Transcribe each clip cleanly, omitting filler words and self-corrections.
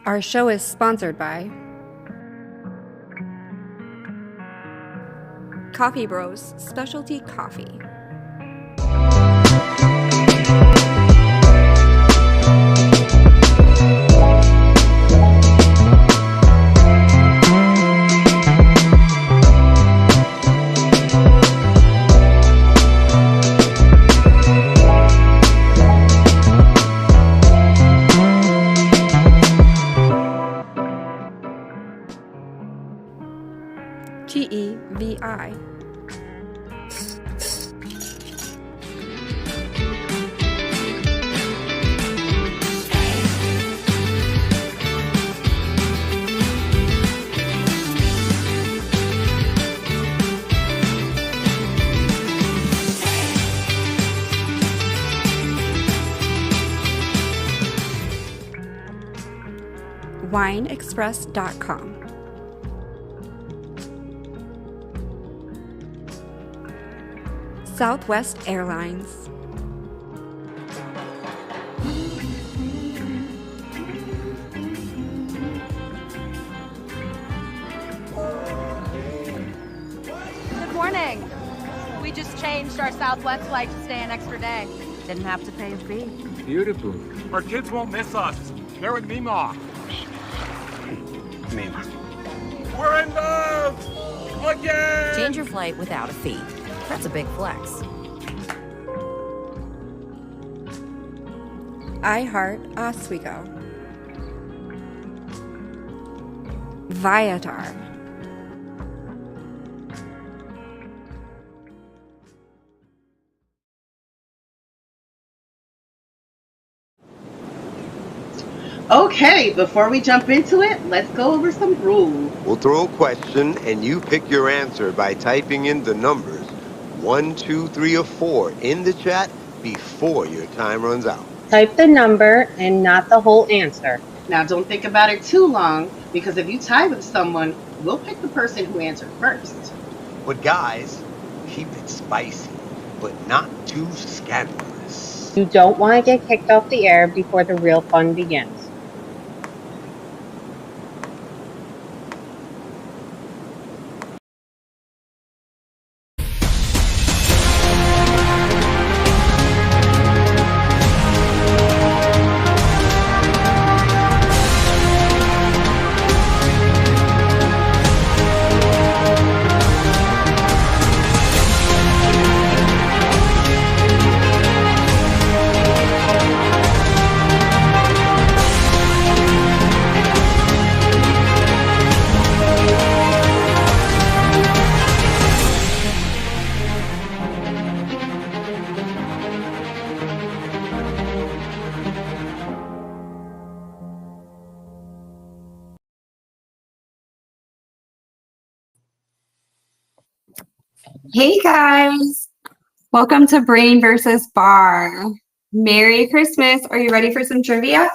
Our show is sponsored by Coffee Bros Specialty Coffee. TEVI. WineExpress.com. Southwest Airlines. Good morning. We just changed our Southwest flight to stay an extra day. Didn't have to pay a fee. Beautiful. Our kids won't miss us. They're with Mima. Mima. We're in love! Again! Change your flight without a fee. That's a big flex. iHeart Oswego. Viator. Okay, before we jump into it, let's go over some rules. We'll throw a question and you pick your answer by typing in the numbers 1, 2, 3, or 4 in the chat before your time runs out. Type the number and not the whole answer. Now, don't think about it too long, because if you tie with someone, we'll pick the person who answered first. But guys, keep it spicy, but not too scandalous. You don't want to get kicked off the air before the real fun begins. Hey guys, welcome to Brain versus Bar. Merry Christmas. Are you ready for some trivia?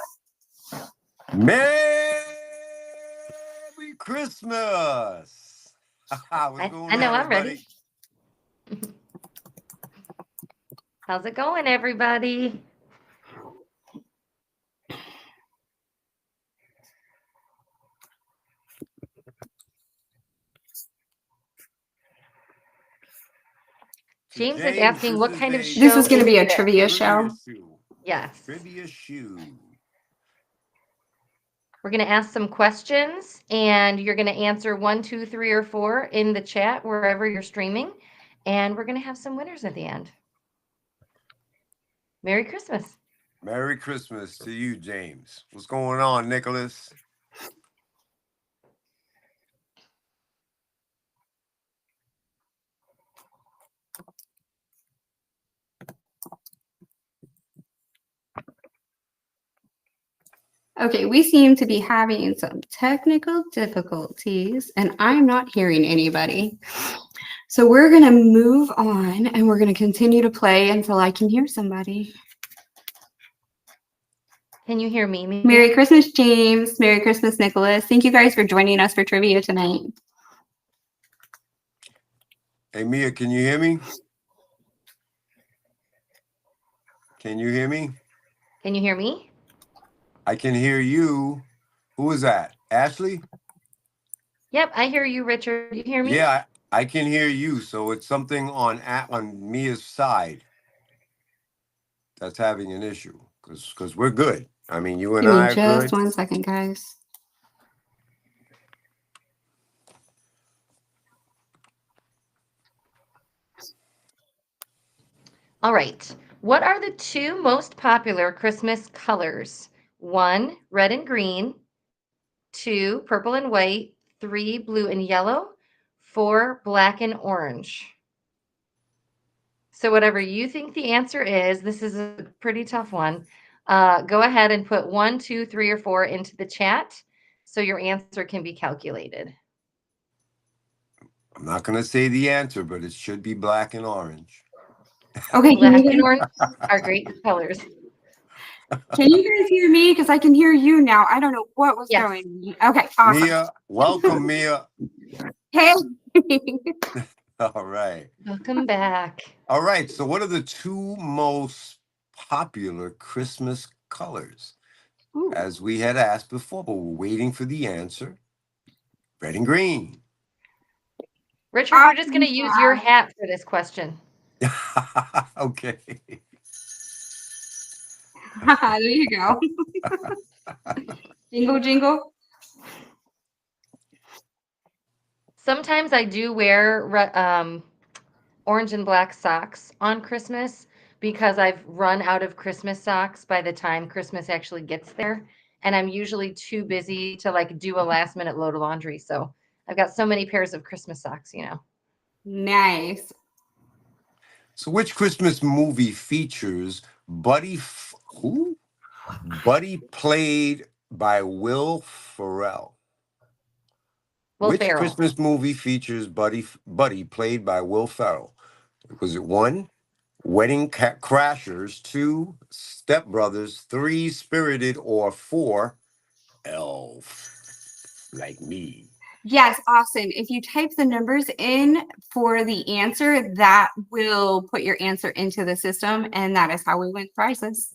Merry Christmas! What's going I know on, I'm ready. How's it going, everybody? James is asking what kind of show. This is going to be a this? trivia show. Yes. Trivia shoe. We're going to ask some questions, and you're going to answer 1, 2, 3, or 4 in the chat wherever you're streaming, and we're going to have some winners at the end. Merry Christmas. Merry Christmas to you, James. What's going on, Nicholas? Okay, we seem to be having some technical difficulties, and I'm not hearing anybody. So we're going to move on, and we're going to continue to play until I can hear somebody. Can you hear me? Merry Christmas, James. Merry Christmas, Nicholas. Thank you guys for joining us for trivia tonight. Hey, Mia, can you hear me? Can you hear me? Can you hear me? I can hear you. Who is that? Ashley? Yep, I hear you, Richard. You hear me? Yeah, I can hear you. So it's something on Mia's side that's having an issue because we're good. I mean, you and Give me I are just good. 1 second, guys. All right. What are the 2 most popular Christmas colors? 1, red and green. 2, purple and white. 3, blue and yellow. 4, black and orange. So whatever you think the answer is, this is a pretty tough one. Go ahead and put 1, 2, 3, or 4 into the chat so your answer can be calculated. I'm not going to say the answer, but it should be black and orange. Okay, Black and orange are great colors. can you guys hear me? Because I can hear you now. I don't know what was Yes. going on. Okay, awesome. Mia, welcome, Mia. Hey. All right. Welcome back. All right. So what are the 2 most popular Christmas colors? Ooh. As we had asked before, but we're waiting for the answer. Red and green. Richard, we're just going to use your hat for this question. Okay. There you go. Jingle, jingle. Sometimes I do wear orange and black socks on Christmas because I've run out of Christmas socks by the time Christmas actually gets there. And I'm usually too busy to like do a last minute load of laundry. So I've got so many pairs of Christmas socks, you know. Nice. So which Christmas movie features Buddy played by Will Ferrell? Which Ferrell. Christmas movie features Buddy played by Will Ferrell? Was it 1, Wedding Crashers, 2, Step Brothers, 3, Spirited, or 4, Elf, like me? Yes, awesome. If you type the numbers in for the answer, that will put your answer into the system, and that is how we win prizes.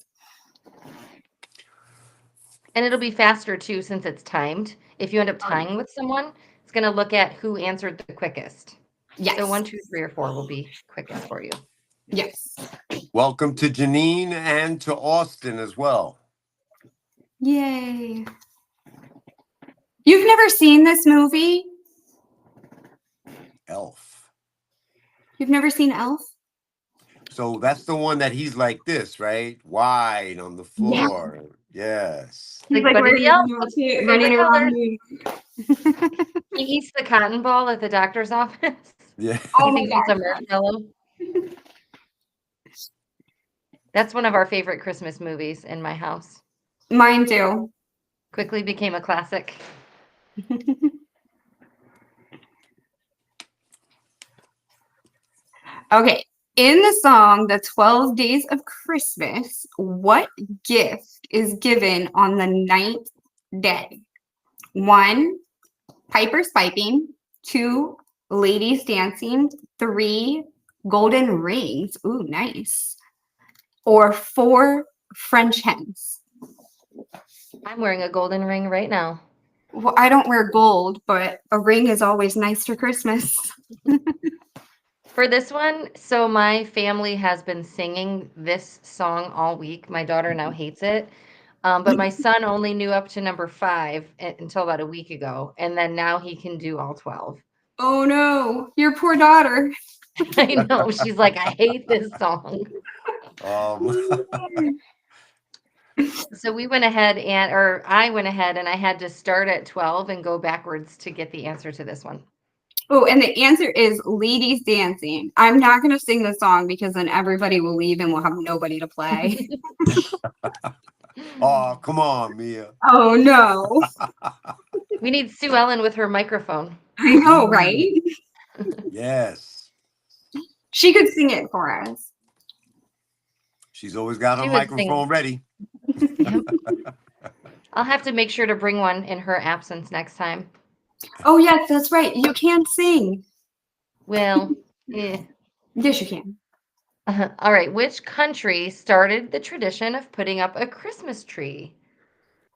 And it'll be faster too since it's timed. If you end up tying with someone, it's going to look at who answered the quickest. Yes. So 1, 2, 3, or 4 will be quickest for you. Yes. Welcome to Janine and to Austin as well. Yay. You've never seen this movie? Elf. You've never seen Elf? So that's the one that he's like this, right? Wide on the floor. Yes. He's Like, Buddy the Elf, what's your running favorite around. color? He eats the cotton ball at the doctor's office. Yeah. Oh He my thinks it's a God. marshmallow. That's one of our favorite Christmas movies in my house. Mine too. Quickly became a classic. Okay. In the song, The 12 Days of Christmas, what gift is given on the 9th day? 1, pipers piping. 2, ladies dancing. 3, golden rings. Ooh, nice. Or 4, French hens. I'm wearing a golden ring right now. Well, I don't wear gold, but a ring is always nice for Christmas. For this one, so my family has been singing this song all week. My daughter now hates it. But my son only knew up to number 5 until about a week ago. And then now he can do all 12. Oh no, your poor daughter. I know. She's like, I hate this song. So we went ahead I went ahead and I had to start at 12 and go backwards to get the answer to this one. Oh, and the answer is ladies dancing. I'm not going to sing the song because then everybody will leave and we'll have nobody to play. Oh, come on, Mia. Oh no. We need Sue Ellen with her microphone. I know, right? Yes. She could sing it for us. She's always got her She would sing. microphone ready. I'll have to make sure to bring one in her absence next time. Oh yes, that's right. You can't sing. Well, yeah. Yes, you can. All right. Which country started the tradition of putting up a Christmas tree?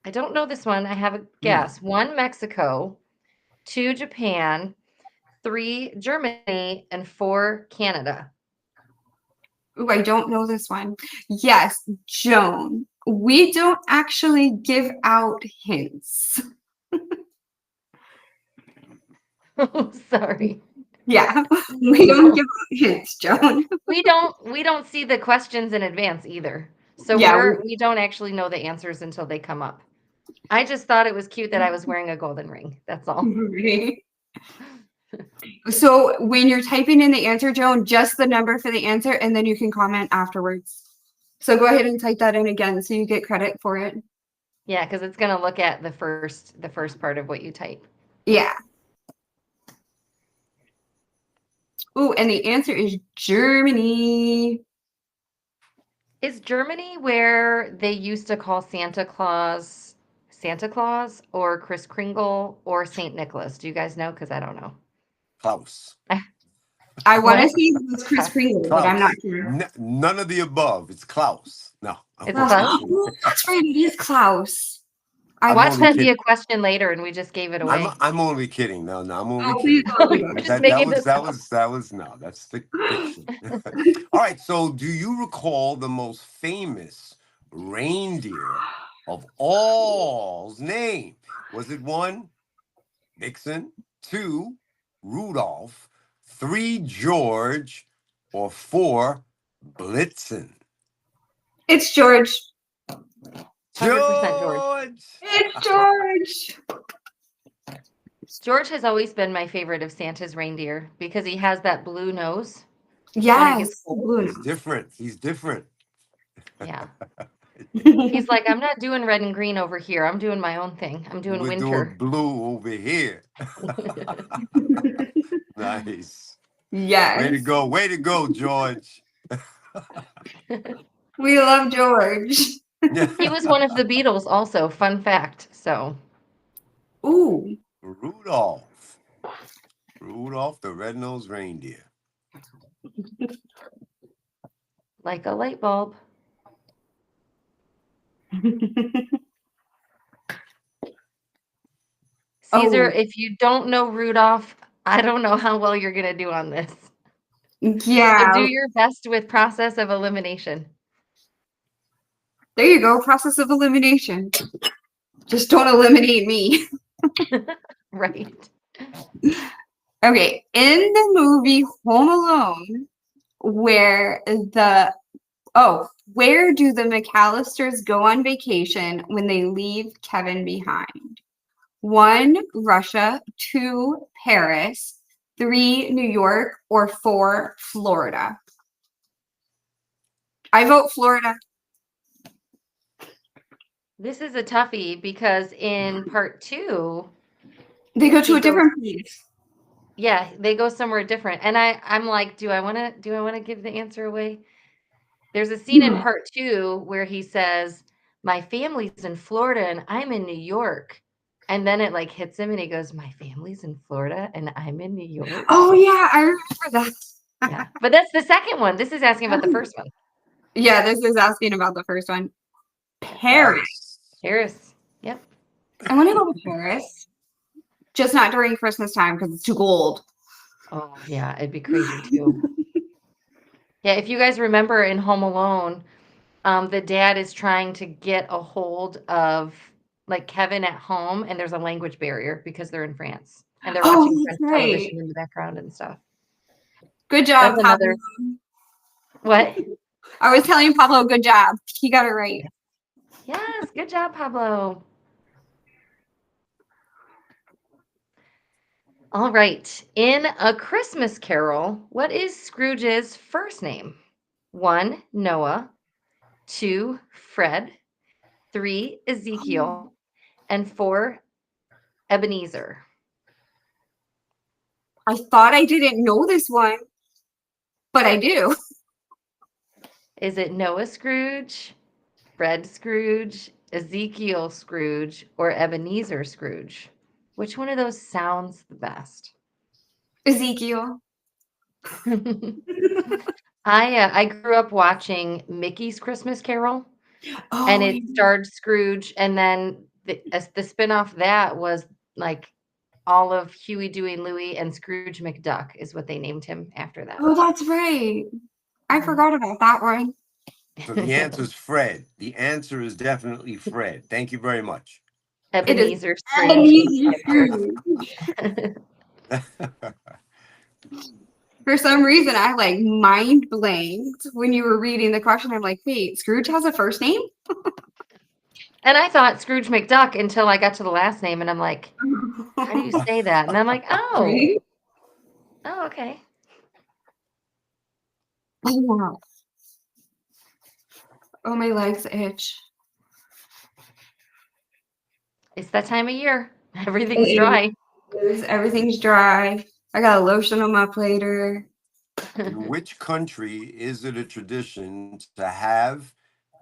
I don't know this one. I have a guess. 1, Mexico. 2, Japan. 3, Germany. And 4, Canada. Ooh, I don't know this one. Yes, Joan. We don't actually give out hints. Oh, sorry. Yeah, we don't give out hints, Joan. We don't see the questions in advance either. So Yeah, we don't actually know the answers until they come up. I just thought it was cute that I was wearing a golden ring. That's all. Right. So when you're typing in the answer, Joan, just the number for the answer, and then you can comment afterwards. So go ahead and type that in again so you get credit for it. Yeah, because it's gonna look at the first part of what you type. Yeah. Ooh, and the answer is Germany. Is Germany where they used to call Santa Claus or Kris Kringle or Saint Nicholas? Do you guys know? Because I don't know. Klaus. I want to What? say it was Kris Kringle, but I'm not sure. None of the above. It's Klaus. No. It's Klaus? Oh, that's right. It is Klaus. I I'm Watch only that be kidding. a question later, and we just gave it away. I'm only kidding. No, I'm only Oh, please kidding. don't do that. Just That making was this up. no, that's fiction. All right. So, do you recall the most famous reindeer of all's name? Was it 1, Vixen, 2, Rudolph, 3, George, or 4, Blitzen? It's George. 100% George. It's George. George has always been my favorite of Santa's reindeer because he has that blue nose. Yes. He's different. He's different. Yeah. He's like, I'm not doing red and green over here. I'm doing my own thing. I'm doing We're winter. doing blue over here. Nice. Yes. Way to go, George. We love George. He was one of the Beatles also. Fun fact. So. Ooh. Rudolph the red-nosed reindeer. Like a light bulb. Caesar, if you don't know Rudolph, I don't know how well you're going to do on this. Yeah. So do your best with process of elimination. There you go. Process of elimination. Just don't eliminate me. Right. Okay. In the movie Home Alone, where do the McAllisters go on vacation when they leave Kevin behind? 1, Russia, 2, Paris, 3, New York, or 4, Florida? I vote Florida. This is a toughie because in part 2, They go to a different place. yeah, they go somewhere different. And I'm like, do I want to give the answer away? There's a scene in part 2 where he says, my family's in Florida and I'm in New York. And then it like hits him and he goes, my family's in Florida and I'm in New York. Oh yeah, I remember that. Yeah. But that's the second one. This is asking about the first one. Yeah, this is asking about the first one. Paris. Yep. I want to go to Paris. Just not during Christmas time because it's too cold. Oh yeah, it'd be crazy too. Yeah, if you guys remember in Home Alone, the dad is trying to get a hold of like Kevin at home, and there's a language barrier because they're in France and they're watching French television in the background and stuff. Good job, Pablo. What? I was telling Pablo, good job. He got it right. Yes, good job, Pablo. All right. In A Christmas Carol, what is Scrooge's first name? 1, Noah. 2, Fred. 3, Ezekiel. And 4, Ebenezer. I thought I didn't know this one, but I do. Is it Noah Scrooge, Fred Scrooge, Ezekiel Scrooge, or Ebenezer Scrooge? Which one of those sounds the best? Ezekiel. I grew up watching Mickey's Christmas Carol, and Oh, it starred Scrooge, and then the spin-off that was like all of Huey, Dewey, and Louie, and Scrooge McDuck is what they named him after that. oh, that's right. I Mhm. forgot about that one. So the answer is Fred. The answer is definitely Fred. Thank you very much. It is Ebenezer Scrooge. Ebenezer Scrooge. For some reason, I like mind blanked when you were reading the question. I'm like, wait, Scrooge has a first name? And I thought Scrooge McDuck until I got to the last name, and I'm like, how do you say that? And I'm like, oh, Right? oh, okay. Oh, wow. Oh, my legs itch. It's that time of year. Everything's It dry. Everything's dry. I got a lotion on my plater. In which country is it a tradition to have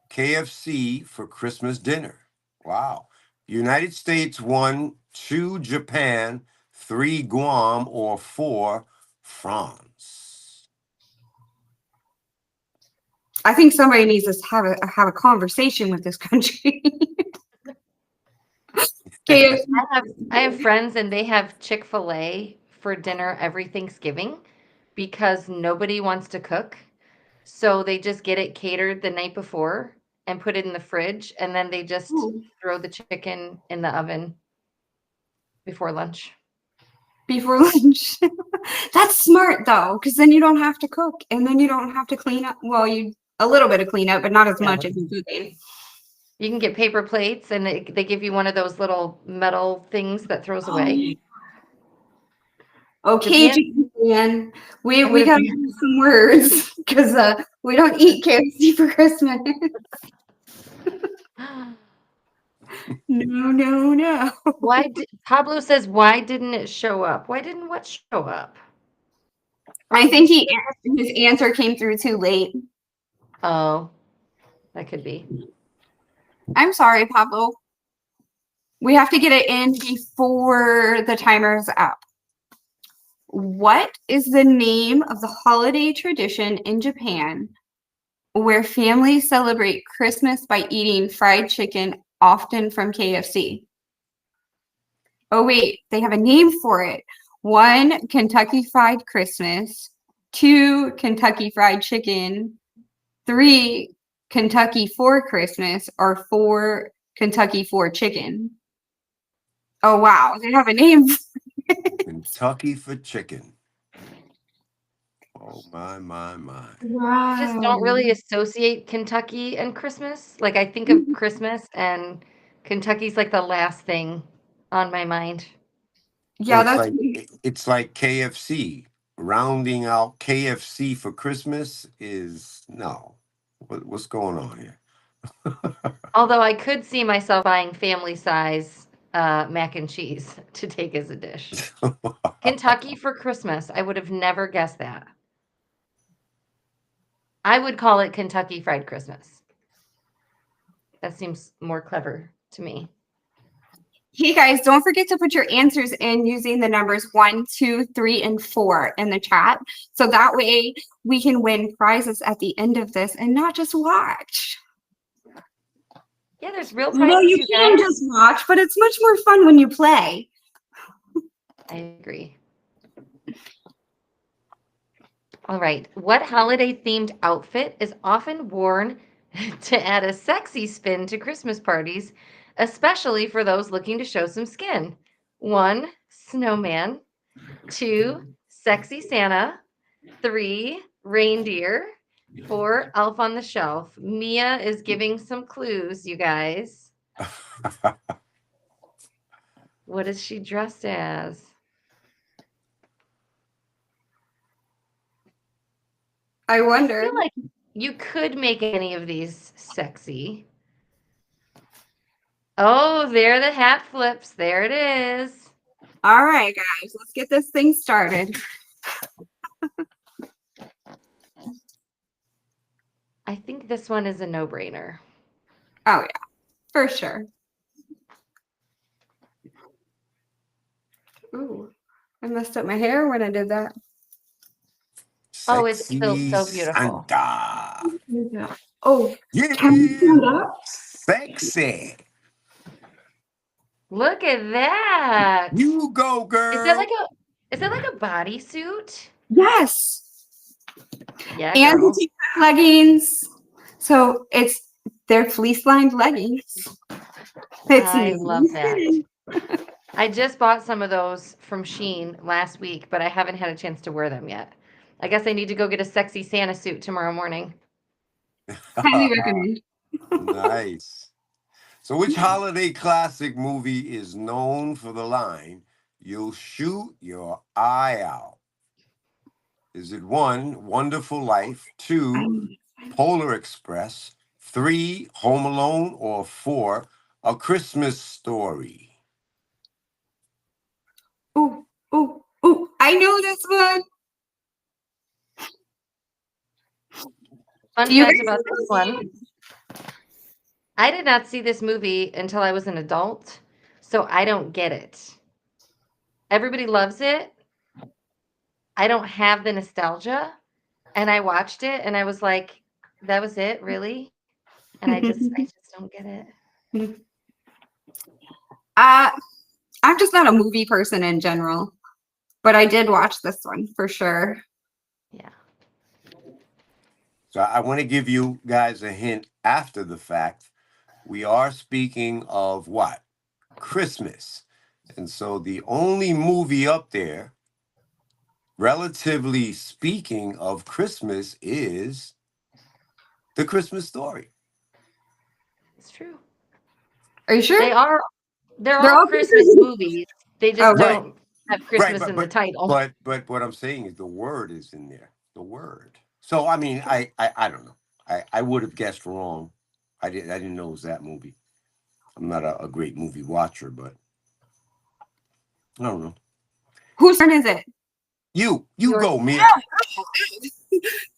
KFC for Christmas dinner? Wow. United States 1, 2 Japan, 3 Guam, or 4 France. I think somebody needs to have a conversation with this country. KFC. I have friends, and they have Chick-fil-A for dinner every Thanksgiving because nobody wants to cook. So they just get it catered the night before and put it in the fridge, and then they just Ooh. throw the chicken in the oven before lunch. Before lunch. That's smart though, because then you don't have to cook and then you don't have to clean up. Well, you a little bit of cleanup, but not as Yeah. much as you cooking. You can get paper plates, and they give you one of those little metal things that throws away. Okay, Japan. We gotta use some words because we don't eat KFC for Christmas. No. Pablo says, why didn't it show up? Why didn't what show up? I think his answer came through too late. Oh, that could be. I'm sorry, Pablo. We have to get it in before the timer's up. What is the name of the holiday tradition in Japan where families celebrate Christmas by eating fried chicken, often from KFC? Oh, wait, they have a name for it. 1, Kentucky Fried Christmas. 2, Kentucky Fried Chicken. 3, Kentucky for Christmas. Or 4, Kentucky for Chicken. Oh, wow, they have a name. Kentucky for chicken. Oh, my. Wow. I just don't really associate Kentucky and Christmas. Like, I think of Christmas, and Kentucky's like the last thing on my mind. Yeah, Well, it's like KFC. Rounding out KFC for Christmas is no. What's going on here? Although I could see myself buying family size mac and cheese to take as a dish. Kentucky for Christmas. I would have never guessed that. I would call it Kentucky Fried Christmas. That seems more clever to me. Hey guys, don't forget to put your answers in using the numbers 1, 2, 3, and 4 in the chat. So that way we can win prizes at the end of this and not just watch. Yeah, there's real prizes. No, you can just watch, but it's much more fun when you play. I agree. All right. What holiday-themed outfit is often worn to add a sexy spin to Christmas parties, especially for those looking to show some skin? 1, snowman. 2, sexy Santa. 3, reindeer. 4, elf on the shelf. Mia is giving some clues, you guys. What is she dressed as? I wonder. I feel like you could make any of these sexy. Oh, there the hat flips. There it is. All right, guys, let's get this thing started. I think this one is a no-brainer. Oh, yeah, for sure. Ooh, I messed up my hair when I did that. Oh, it feels Sexy so beautiful. Santa. Oh, Yeah, can we stand up? sexy. Look at that. You go, Is that girl. like a bodysuit? Yes. Yeah, And girl. the leggings. So they're fleece lined leggings. It's I love nice. that. I just bought some of those from Shein last week, but I haven't had a chance to wear them yet. I guess I need to go get a sexy Santa suit tomorrow morning. Highly recommend. Nice. So, which holiday classic movie is known for the line, "You'll shoot your eye out"? Is it 1, Wonderful Life, 2, Polar Express, 3, Home Alone, or 4, A Christmas Story? Ooh, ooh, ooh. I know this one. Fun You fact guys about know this one, I did not see this movie until I was an adult, so I don't get it. Everybody loves it. I don't have the nostalgia, and I watched it and I was like, that was it, really? And I just don't get it. I'm just not a movie person in general, but I did watch this one for sure. Yeah. So, I want to give you guys a hint after the fact. We are speaking of what? Christmas. And so, the only movie up there, relatively speaking, of Christmas is The Christmas Story. It's true. Are you sure? They're They're all all Christmas movies. They just Okay. don't have Christmas in the title. But what I'm saying is the word is in there. The word. So I mean, I don't know. I would have guessed wrong. I didn't know it was that movie. I'm not a great movie watcher, but I don't know. Whose turn is it? You Yours. go, Mia.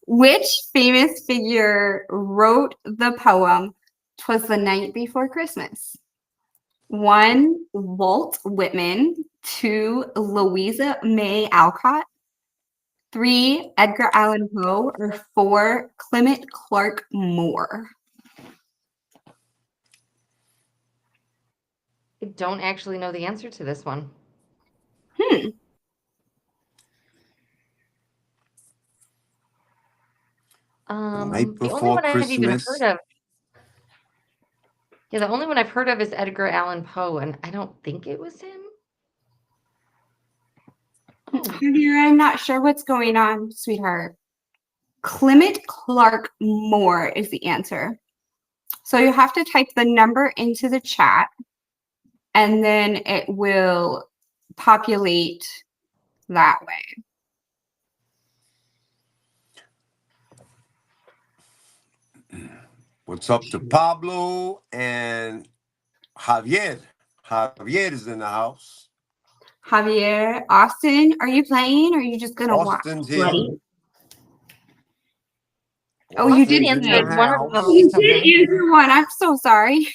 Which famous figure wrote the poem "'Twas the Night Before Christmas"? 1, Walt Whitman. 2, Louisa May Alcott. 3, Edgar Allan Poe. Or 4, Clement Clark Moore. I don't actually know the answer to this one. Night The only Before one I've even Christmas. heard of. Yeah, the only one I've heard of is Edgar Allan Poe, and I don't think it was him. I'm not sure what's going on, sweetheart. Clement Clark Moore is the answer. So you have to type the number into the chat, and then it will populate that way. What's up to Pablo and Javier? Javier is in the house. Javier, Austin, are you playing or are you just going to watch? Austin's here. Oh, you did Austin's in answer the one of house. them. You did answer one. I'm so sorry.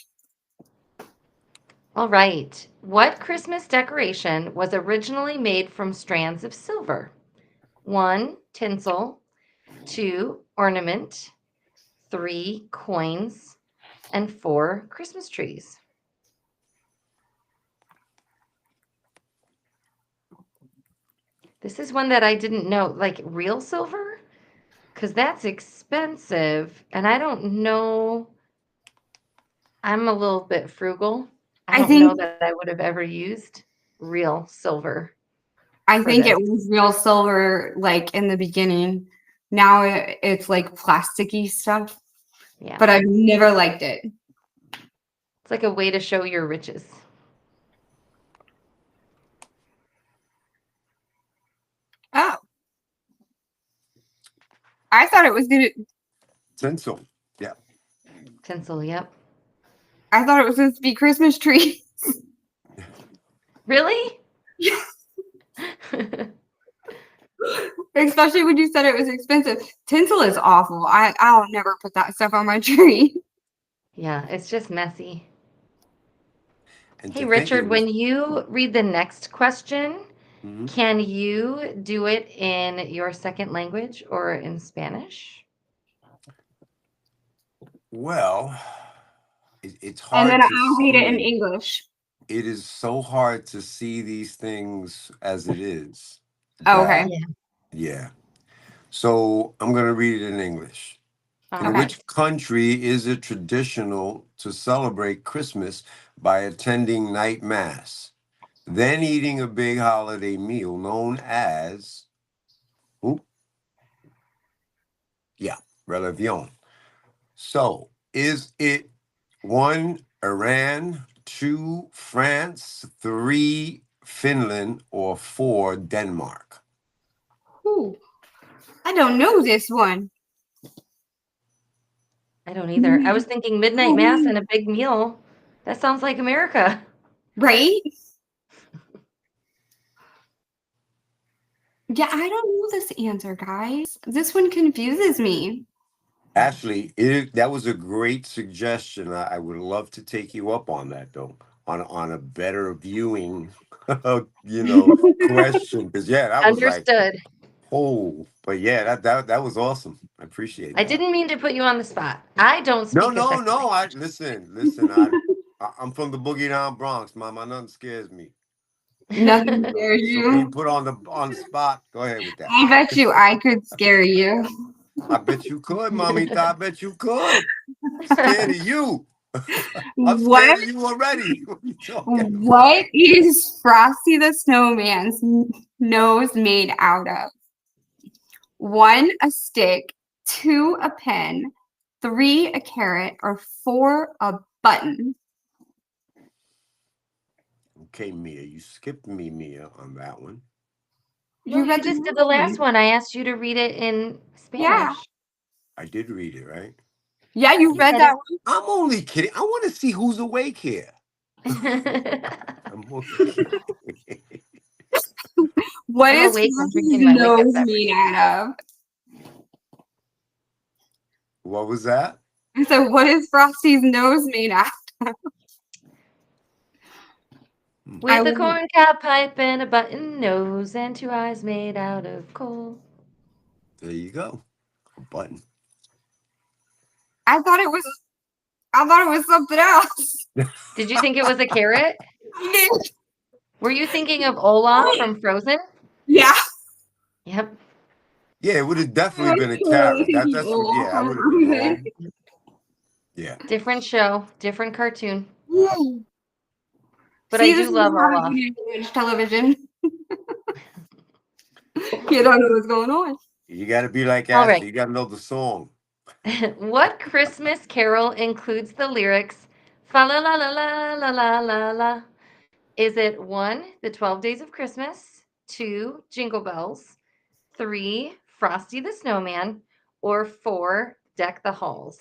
All right. What Christmas decoration was originally made from strands of silver? 1, tinsel. 2, ornament. 3, coins. And 4, Christmas trees. This is one that I didn't know, like real silver? Because that's expensive. And I don't know. I'm a little bit frugal. I don't know that I would have ever used real silver. I think it was real silver, like in the beginning. Now it's like plasticky stuff. Yeah. But I've never liked it. It's like a way to show your riches. Oh. I thought it was going to. Tinsel. Yeah. Tinsel, yep. I thought it was supposed to be Christmas trees. Really? Especially when you said it was expensive. Tinsel is awful. I'll never put that stuff on my tree. Yeah, it's just messy. And Hey, Richard, when you read the next question, Mhm. Can you do it in your second language or in Spanish? Well, it's And hard then to I'll read it in see. English. It is so hard to see these things as it is. Oh, that- okay. Yeah. So I'm going to read it in English. In Okay. which country is it traditional to celebrate Christmas by attending night mass, then eating a big holiday meal known as, oop, yeah, Réveillon? So is it 1, Iran, 2, France, 3, Finland, or 4, Denmark? Ooh, I don't know this one. I don't either. I was thinking midnight mass and a big meal. That sounds like America. Right? Yeah, I don't know this answer, guys. This one confuses me. Ashley, that was a great suggestion. I would love to take you up on that, though, on a better viewing, question. Because that was like, Understood. oh, but yeah, that was awesome. I appreciate I that. didn't mean to put you on the spot. I don't speak No. a second language. Listen. I'm from the boogie down Bronx, Mama. Nothing scares me. Nothing scares So being you. put on the spot. Go ahead with that. I bet you I could scare you. I bet you could, Mommy. I bet you could. Scared of you. I'm scared What? of you already. What are you talking about? What is Frosty the Snowman's nose made out of? 1, a stick, 2, a pen, 3, a carrot, or 4, a button. Okay, Mia, you skipped me, Mia, on that one. You read just the did the last one. one. I asked you to read it in Spanish. Yeah. I did read it, right? Yeah, you read that one. I'm only kidding. I want to see who's awake here. I'm only kidding. What I'm is awake and Frosty's drinking my wake-up nose beverage. made out of? What was that? So what is Frosty's nose made out of? With a corncob pipe and a button nose and 2 eyes made out of coal. There you go. A button. I thought it was something else. Did you think it was a carrot? Were you thinking of Olaf from Frozen? Yeah. Yep. Yeah, it would have definitely been a carrot. I would have been wrong. Yeah. Different show, different cartoon. But See, I this do is love why I Olaf. didn't watch television. You don't know what's going on. You got to be like All Ashley. right. You got to know the song. What Christmas carol includes the lyrics fa la la la la la la la la? Is it 1, the 12 Days of Christmas, 2, Jingle Bells, 3, Frosty the Snowman, or 4, Deck the Halls?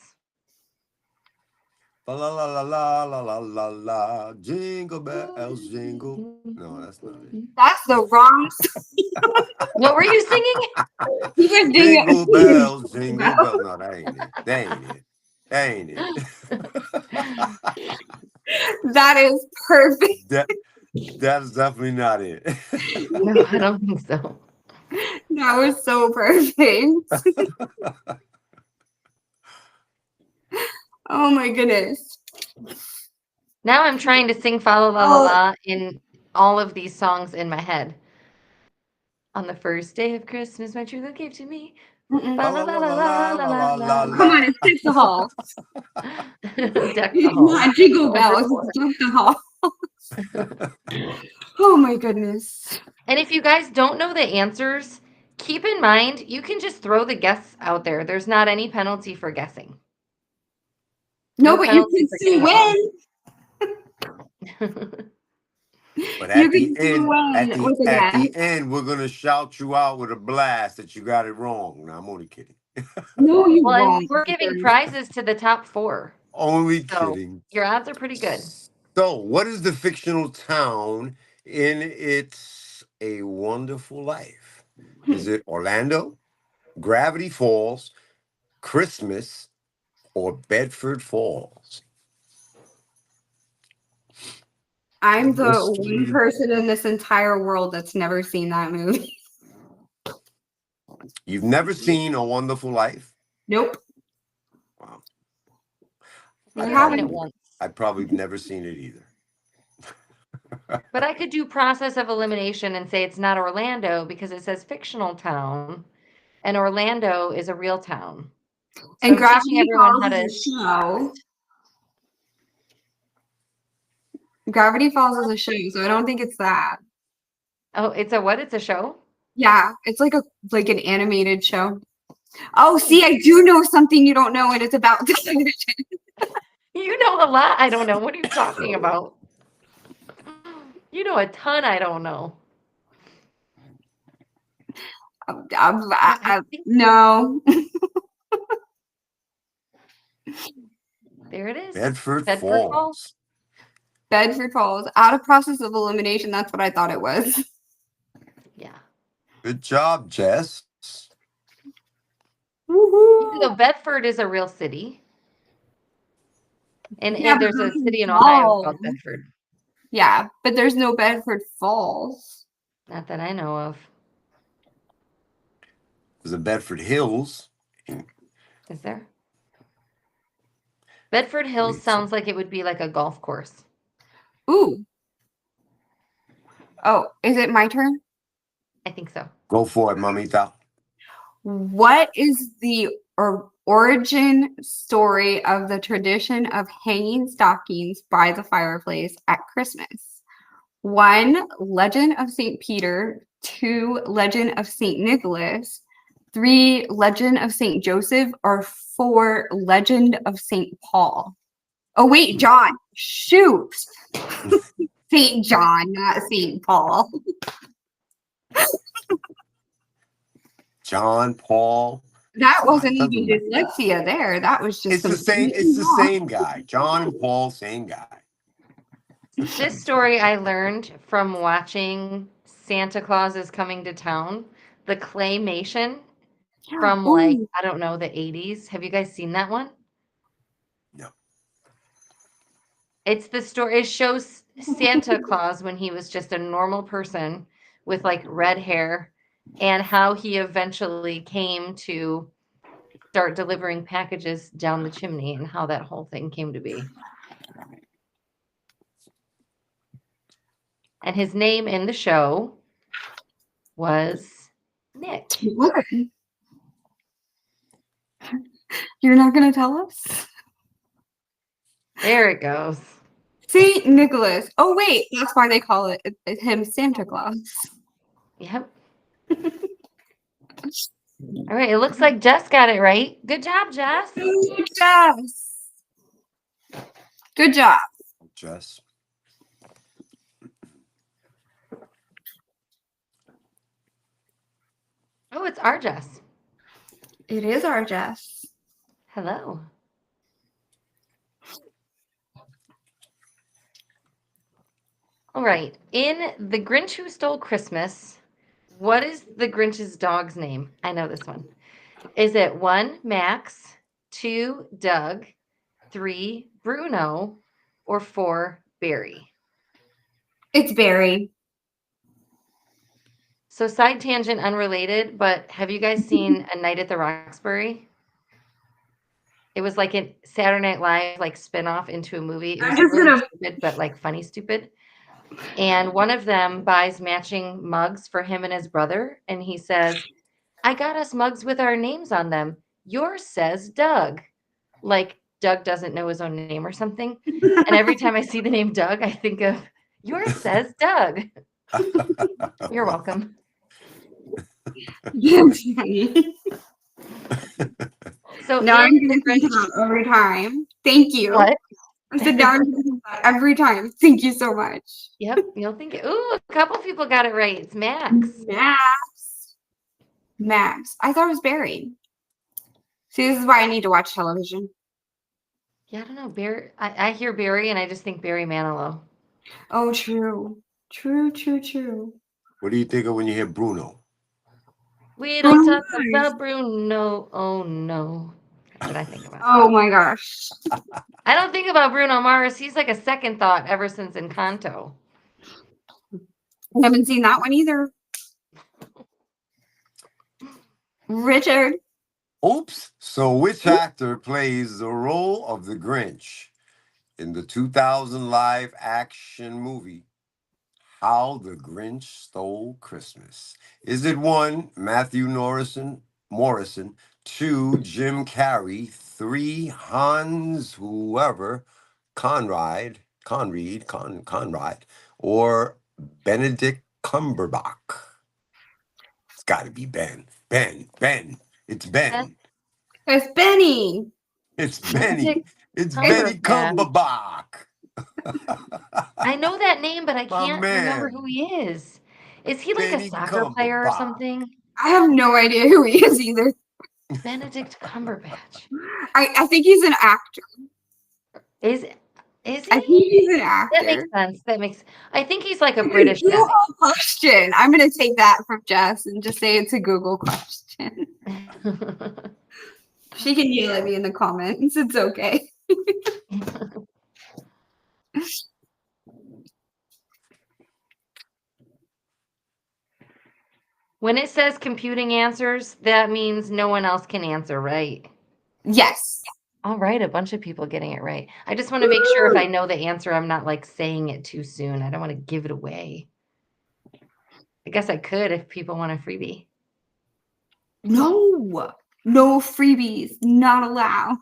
La la la la la la la la. Jingle bells, jingle. No, that's not it. That's the wrong song. What were you singing? You were doing Jingle it. bells, jingle bells. No, that ain't it. That ain't it. That is perfect. That is definitely not it. No, I don't think so. That was so perfect. Oh my goodness. Now I'm trying to sing fa la la la la in all of these songs in my head. On the first day of Christmas, my true love gave to me. Fa la la la la la la Come on, it's Deck the Hall. Deck the It's Halls. not Jingle Over Bells, four. it's Deck the Hall. Oh my goodness. And if you guys don't know the answers, keep in mind you can just throw the guess out there. There's not any penalty for guessing. No, but you penalty can for still getting win. But You at the can still end, win at with a the guess. end, we're gonna shout you out with a blast that you got it wrong. No, I'm only kidding. No, you Well, and won't. we're giving prizes to the top 4. Only So kidding. your odds are pretty good. So, what is the fictional town in It's a Wonderful Life? Is it Orlando, Gravity Falls, Christmas, or Bedford Falls? I'm the Mystery. one person in this entire world that's never seen that movie. You've never seen A Wonderful Life? Nope. Wow. You I I've haven't? seen it once. probably never seen it either. But I could do process of elimination and say it's not Orlando because it says fictional town, and Orlando is a real town. So And I'm teaching Gravity everyone how Falls to. is a show. Gravity Falls is a show, so I don't think it's that. Oh, it's a what? It's a show? Yeah, it's like an animated show. Oh, see, I do know something you don't know, and it's about television. You know a lot I don't know. What are you talking about? You know a ton I don't know. No. There it is. Bedford Bedford Falls. Falls. Bedford Falls. Out of process of elimination, that's what I thought it was. Yeah. Good job, Jess. Even though Bedford is a real city. And Yeah, but there's a Bedford city in Ohio called Falls. Bedford. Yeah, but there's no Bedford Falls. Not that I know of. There's the Bedford Hills. Is there? Bedford Hills sounds like it would be like a golf course. Ooh. Oh, is it my turn? I think so. Go for it, Mamita. What is the origin story of the tradition of hanging stockings by the fireplace at Christmas? 1, Legend of St. Peter. 2, Legend of St. Nicholas. 3, Legend of St. Joseph. Or 4, Legend of St. Paul. Oh, wait, John. Shoot. St. John, not St. Paul. John, Paul. That wasn't Doesn't even matter. dyslexia there. That was just It's the same. It's the same guy. John and Paul, same guy. This story I learned from watching Santa Claus is Coming to Town, the claymation from like, Ooh. I don't know, the 80s. Have you guys seen that one? No. It's the story. It shows Santa Claus when he was just a normal person with like red hair and how he eventually came to start delivering packages down the chimney and how that whole thing came to be. And his name in the show was Nick. What? You're not going to tell us? There it goes. St. Nicholas. Oh, wait. That's why they call him Santa Claus. Yep. All right. It looks like Jess got it right. Good job, Jess. Good job. Good job. Jess. Oh, it's our Jess. It is our Jess. Hello. All right. In The Grinch Who Stole Christmas, what is the Grinch's dog's name? I know this one. Is it 1, Max, 2, Doug, 3, Bruno, or 4, Barry? It's Barry. So side tangent unrelated, but have you guys seen A Night at the Roxbury? It was like a Saturday Night Live like spinoff into a movie. It was really stupid, but like funny stupid. And one of them buys matching mugs for him and his brother. And he says, I got us mugs with our names on them. Yours says Doug. Like Doug doesn't know his own name or something. And every time I see the name Doug, I think of yours says Doug. You're welcome. So now I'm in going to think about every time. Thank you. What? I said now I'm going to think about every time. Thank you so much. Yep, you'll think it. Ooh, a couple people got it right. It's Max. Max. I thought it was Barry. See, this is why I need to watch television. Yeah, I don't know. Barry. I hear Barry and I just think Barry Manilow. Oh, true. True. What do you think of when you hear Bruno? We don't talk about Bruno. Oh no. that I think about. Oh my gosh. I don't think about Bruno Mars. He's like a second thought ever since Encanto. I haven't seen that one either. Richard. Oops. So which actor plays the role of the Grinch in the 2000 live action movie How the Grinch Stole Christmas? Is it 1, Matthew Morrison, 2, Jim Carrey, 3, Hans Conrad, or Benedict Cumberbatch? It's got to be Ben. Ben. It's Ben. It's Benny. It's Benny. Benedict It's Benny Cumberbatch. Cumberbatch. I know that name, but I can't remember man. who he is. Is he like Benny a soccer player or Cumberbatch. something? I have no idea who he is either. Benedict Cumberbatch. I think he's an actor. Is he? I think he's an actor. That makes sense. I think he's like a British guy. Google question. I'm gonna take that from Jess and just say it's a Google question. She can yell at me in the comments. It's okay. When it says computing answers, that means no one else can answer, right? Yes. All right, a bunch of people getting it right. I just want to make sure if I know the answer, I'm not like saying it too soon. I don't want to give it away. I guess I could if people want a freebie. No freebies, not allowed.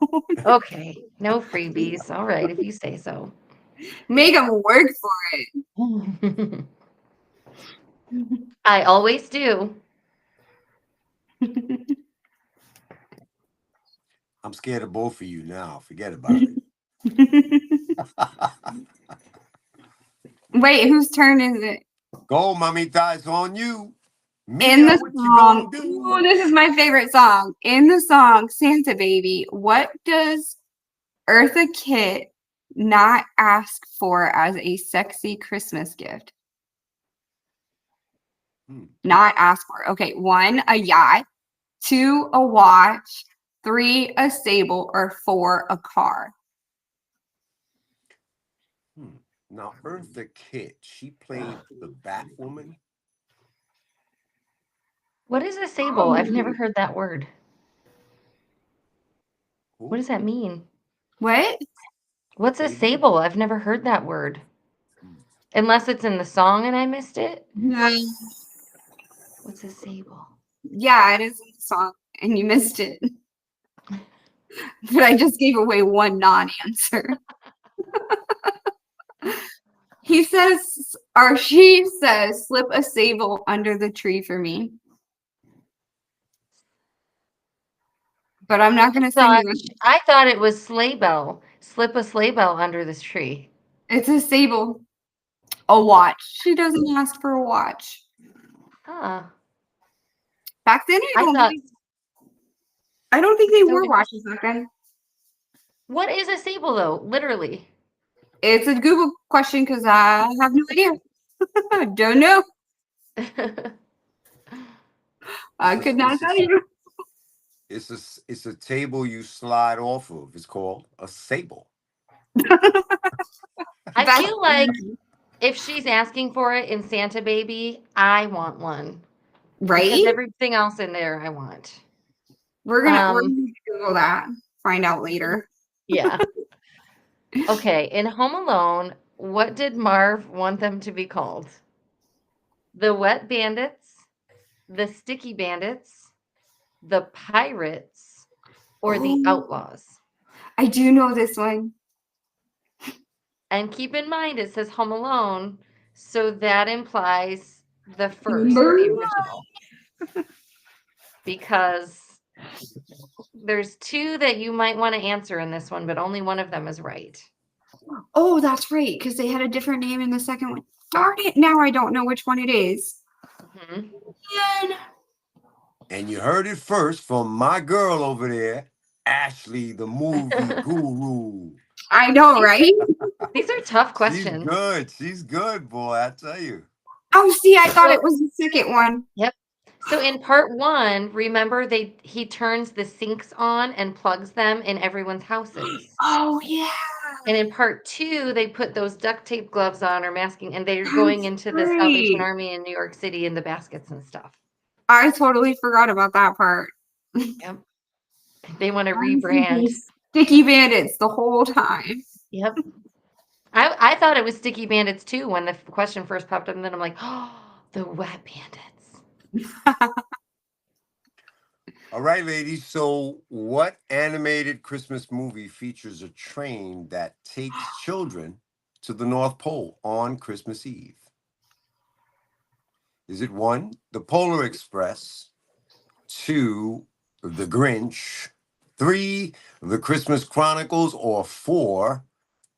Okay, no freebies. All right, if you say so. Make them work for it. I always do. I'm scared of both of you now. Forget about it. Wait, whose turn is it? Go, Mamita, it's on you. In the what you gonna song, do? oh, this is my favorite song. In the song Santa Baby, what does Eartha Kitt not ask for as a sexy Christmas gift? Not ask for. Okay, 1, a yacht, 2, a watch, 3, a sable, or 4, a car. Now, Eartha Kitt, she played the Batwoman. What is a sable? I've never heard that word. What does that mean? What? What's a sable? I've never heard that word. Unless it's in the song and I missed it. No. What's a sable? Yeah, it is in the song, and you missed it. But I just gave away one non-answer. He says, or she says, slip a sable under the tree for me. But I'm not going to sing you. I thought it was sleigh bell. Slip a sleigh bell under this tree. It's a sable. A watch. She doesn't ask for a watch. Huh. Back then, I don't think they wore watches back then. What is a sable, though? Literally. It's a Google question because I have no idea. Don't know. I could not tell you. It's a table you slide off of. It's called a sable. I feel like if she's asking for it in Santa Baby, I want one. Right? Because everything else in there I want. We're gonna Google that. Find out later. Yeah. Okay. In Home Alone, what did Marv want them to be called? The Wet Bandits, the Sticky Bandits, the Pirates, or the Outlaws? I do know this one. And keep in mind, it says Home Alone, so that implies the first, the original. Because there's 2 that you might want to answer in this one, but only one of them is right. Oh, that's right, because they had a different name in the second one. Darn it, now I don't know which one it is. Mm-hmm. And you heard it first from my girl over there, Ashley, the movie guru. I know, right? These are tough questions. She's good, boy, I tell you. Oh, see, I thought it was the second one. Yep. So in part 1, remember he turns the sinks on and plugs them in everyone's houses. Oh yeah. And in part 2, they put those duct tape gloves on or masking, and they're That's going into the Salvation right. Army in New York City in the baskets and stuff. I totally forgot about that part. Yep. They want to I was thinking rebrand. Sticky Bandits the whole time. Yep. I thought it was Sticky Bandits too when the question first popped up, and then I'm like, oh, the Wet Bandits. All right, ladies. So, what animated Christmas movie features a train that takes children to the North Pole on Christmas Eve? Is it 1, The Polar Express, 2, The Grinch, 3, The Christmas Chronicles, or 4,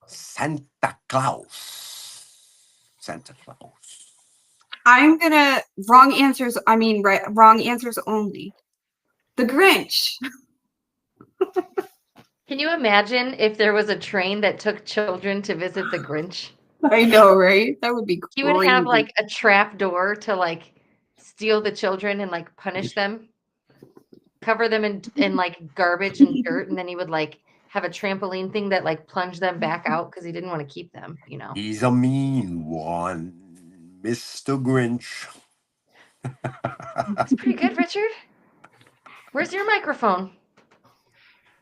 Santa Claus? Santa Claus. I'm gonna wrong answers. I mean, right, wrong answers only. The Grinch. Can you imagine if there was a train that took children to visit the Grinch? I know, right? That would be He would have crazy. like a trap door to like steal the children and like punish them, cover them in like garbage and dirt, and then he would like have a trampoline thing that like plunged them back out because he didn't want to keep them, you know. He's a mean one, Mr. Grinch. That's pretty good, Richard. Where's your microphone?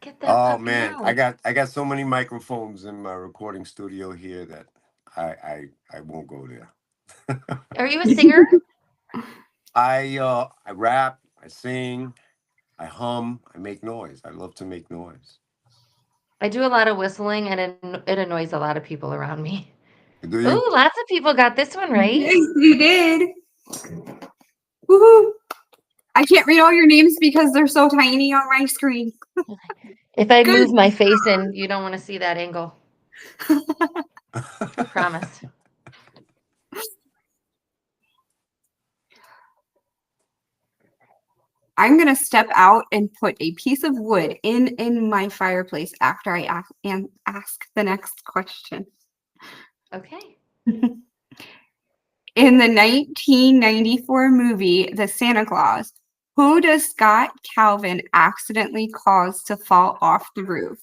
Get that. Oh puppy man, out. I got so many microphones in my recording studio here that I won't go there. Are you a singer? I rap, I sing, I hum, I make noise. I love to make noise. I do a lot of whistling, and it annoys a lot of people around me. Do you? Ooh, lots of people got this one right. Yes, you did. Woohoo! I can't read all your names because they're so tiny on my screen. If I Good move my face in, you don't want to see that angle. Promise. I'm gonna step out and put a piece of wood in my fireplace after I ask the next question. Okay. In the 1994 movie The Santa Claus, who does Scott Calvin accidentally cause to fall off the roof,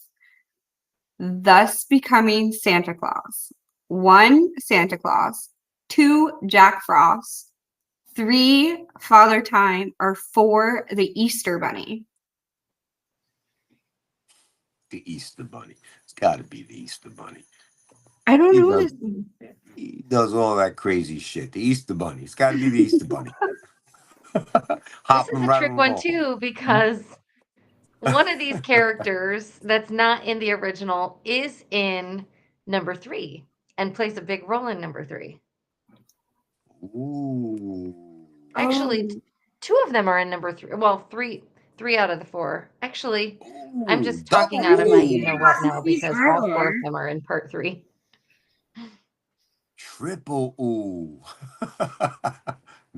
thus becoming Santa Claus? 1, Santa Claus, 2, Jack Frost, 3, Father Time, or 4, the Easter Bunny? The Easter Bunny. It's got to be the Easter Bunny. I don't He know does, this one. he does all that crazy shit. The Easter Bunny. It's got to be the Easter Bunny. This Hopping is a right trick one along. too, because one of these characters that's not in the original is in number 3 and plays a big role in number 3. Ooh. Actually, Oh. 2 of them are in number 3. Well, 3 out of the 4. Actually, I'm Ooh, just talking double out of my ooh. you know what now These because all 4 are. of them are in part 3. Triple ooh.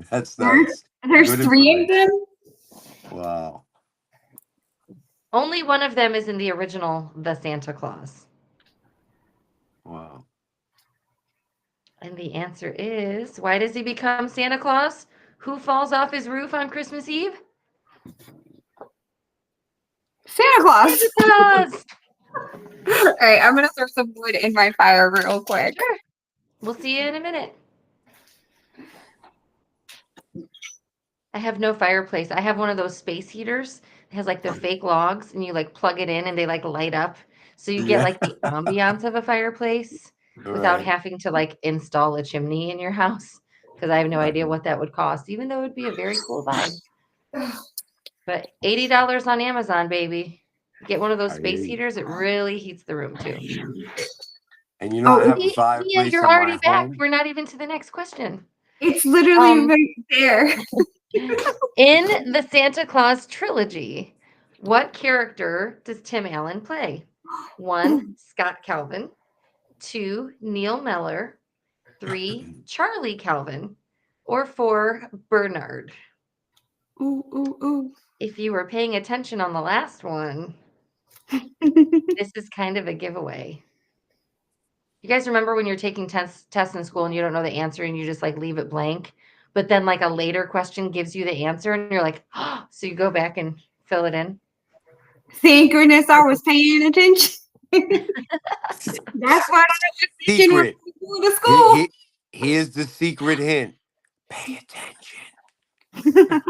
That's There's, nice. there's Good 3 of them? Wow. Only one of them is in the original The Santa Claus. Wow. And the answer is, why does he become Santa Claus? Who falls off his roof on Christmas Eve? Santa Claus. Santa Claus! All right, I'm gonna throw some wood in my fire real quick. Sure. We'll see you in a minute. I have no fireplace. I have one of those space heaters. It has like the fake logs, and you like plug it in and they like light up. So you get like the ambiance of a fireplace without Right. having to like install a chimney in your house. Because I have no idea what that would cost, even though it would be a very cool vibe. But $80 on Amazon, baby. Get one of those I space hear you. heaters. It really heats the room too. And you know, I have a Mia, fireplace you're in already my back. home. We're not even to the next question. It's literally Um, right there. In the Santa Claus trilogy, what character does Tim Allen play? 1, Scott Calvin. 2, Neil Mellor. 3, Charlie Calvin. Or 4, Bernard. Ooh, ooh, ooh. If you were paying attention on the last one, this is kind of a giveaway. You guys remember when you're taking tests in school and you don't know the answer and you just like leave it blank? but then like a later question gives you the answer and you're like, oh, so you go back and fill it in. Thank goodness I was paying attention. That's what I was thinking when Secret. I was going to school. Here's the secret hint. Pay attention.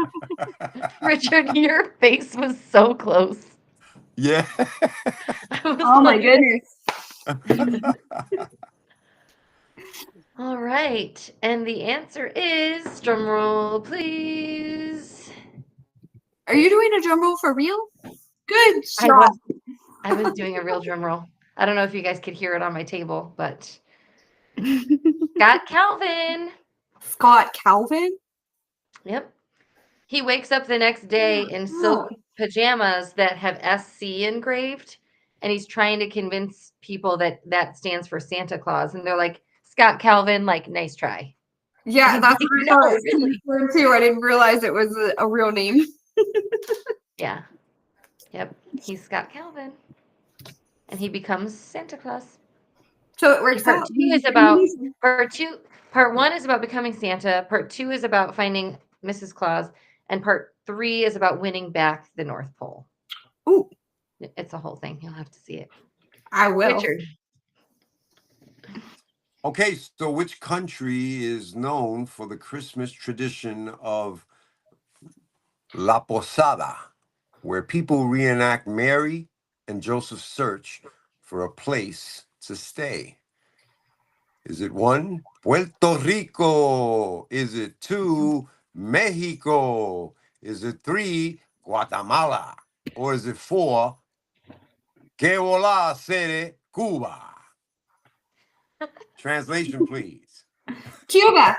Richard, your face was so close. Yeah. Oh my goodness. All right. And the answer is, drum roll, please. Are you doing a drum roll for real? Good I job. was doing a real drum roll. I don't know if you guys could hear it on my table, but Scott Calvin. Scott Calvin? Yep. He wakes up the next day in silk pajamas that have SC engraved, and he's trying to convince people that that stands for Santa Claus. And they're like, Scott Calvin, like, nice try. Yeah, that's what I No, thought it really. was too. I didn't realize it was a real name. Yeah. Yep. He's Scott Calvin. And he becomes Santa Claus. So it works Part out. 2 is about part 1 is about becoming Santa. Part 2 is about finding Mrs. Claus. And part 3 is about winning back the North Pole. Ooh. It's a whole thing. You'll have to see it. I will. Richard. Okay, so which country is known for the Christmas tradition of La Posada, where people reenact Mary and Joseph's search for a place to stay? Is it 1, Puerto Rico? Is it 2, Mexico? Is it 3, Guatemala? Or is it 4, Que vola sere Cuba? Translation, please. Cuba.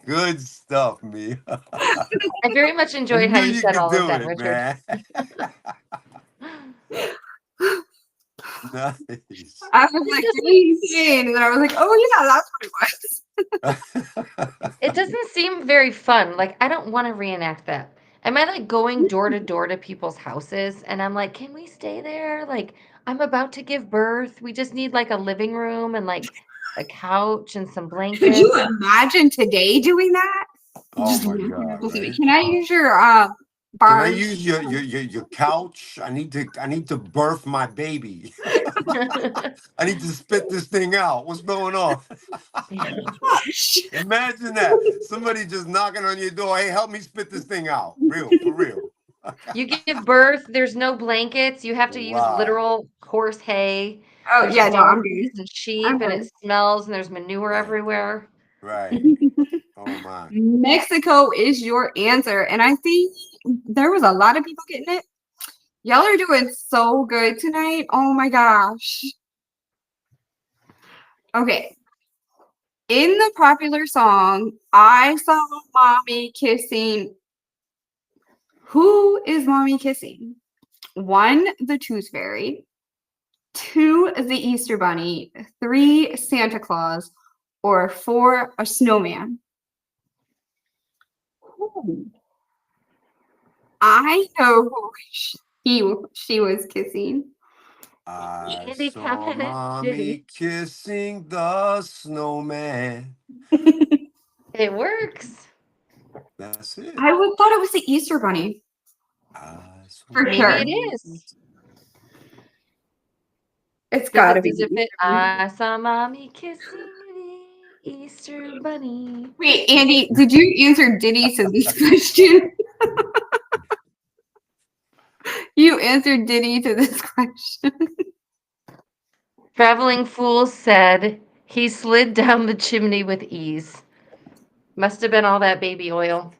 Good stuff, Mia. I very much enjoyed how you said all of that, Richard. Nice. I was like, what are you saying? And then I was like, oh yeah, that's what it was. It doesn't seem very fun. Like, I don't want to reenact that. Am I like going door to door to people's houses and I'm like, can we stay there? Like, I'm about to give birth. We just need like a living room and like a couch and some blankets. Could you imagine today doing that? Oh my God. man. Can I use your Can I barn? use your couch? I need to birth my baby. I need to spit this thing out. What's going on? Imagine that. Somebody just knocking on your door. Hey, help me spit this thing out. For real. You give birth, there's no blankets. You have to use Wow. literal coarse hay. Oh There's yeah, no, I'm donkeys good. and sheep I'm and good. it smells and there's manure everywhere. Right. Oh my. Mexico is your answer, and I think there was a lot of people getting it. Y'all are doing so good tonight. Oh my gosh. Okay. In the popular song, I Saw Mommy Kissing. Who is Mommy kissing? 1, the Tooth Fairy. 2, the Easter Bunny. 3, Santa Claus. Or 4, a snowman. Ooh. I know who she was kissing. I Andy saw Kaufman and mommy Diddy. kissing the snowman. It works. That's it. I would thought it was the Easter Bunny. I saw For Maybe sure. it is. It's gotta be. Does it fit? I saw mommy kissing the Easter bunny. Wait, Andy, did you answer Diddy to this question? You answered Diddy to this question. Traveling Fool said he slid down the chimney with ease. Must have been all that baby oil.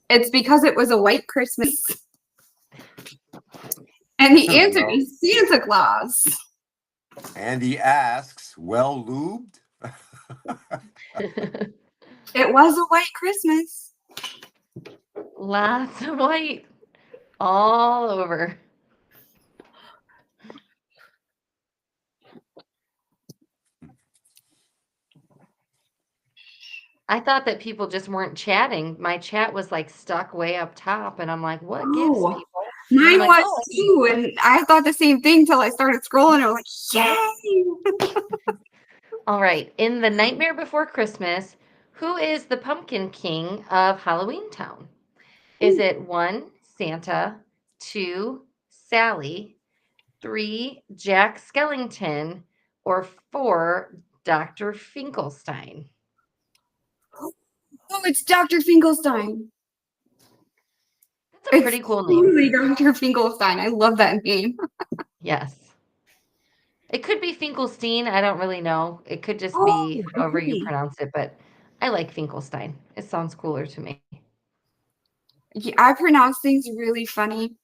It's because it was a white Christmas. And the answer is Santa Claus. And he asks, well lubed? It was a white Christmas. Lots of white all over. I thought that people just weren't chatting. My chat was like stuck way up top, and I'm like, what gives Oh. people? Mine I'm like, was too, and I thought the same thing till I started scrolling. I was like, yay! All right. In The Nightmare Before Christmas, who is the pumpkin king of Halloween Town? Is it 1, Santa, 2, Sally, 3, Jack Skellington, or 4, Dr. Finkelstein? Oh, it's Dr. Finkelstein. That's a pretty cool name. Totally Dr. Finkelstein. I love that name. Yes. It could be Finkelstein. I don't really know. It could just Oh, be however you okay. pronounce it, but I like Finkelstein. It sounds cooler to me. Yeah, I pronounce things really funny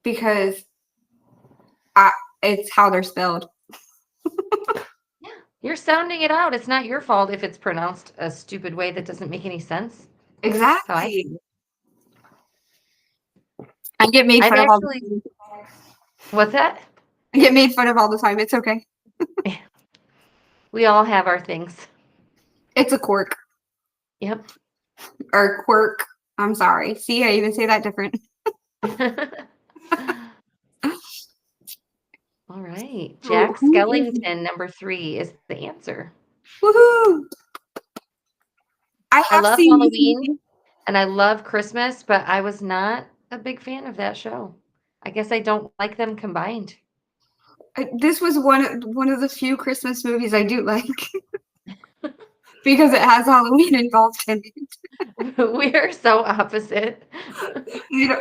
because it's how they're spelled. Yeah, you're sounding it out. It's not your fault if it's pronounced a stupid way that doesn't make any sense. Exactly. I get made I've fun of all the actually, time. what's that? I get made fun of all the time. It's okay. We all have our things. It's a quirk Yep. or quirk. I'm sorry. See, I even say that different. All right. Jack who is- Skellington, number 3, is the answer. Woohoo! I I have love seen this Halloween movie. and I love Christmas, but I was not a big fan of that show. I guess I don't like them combined. This was one of the few Christmas movies I do like because it has Halloween involved in it. We are so opposite.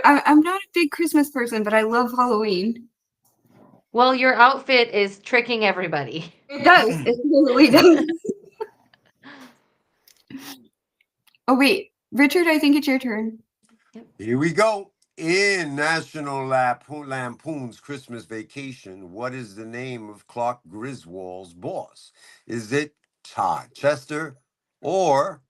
I'm not a big Christmas person, but I love Halloween. Well, your outfit is tricking everybody. It does. It totally does. Oh wait, Richard, I think it's your turn. Here we go. In National Lampoon's Christmas Vacation, what is the name of Clark Griswold's boss? Is it Todd Chester or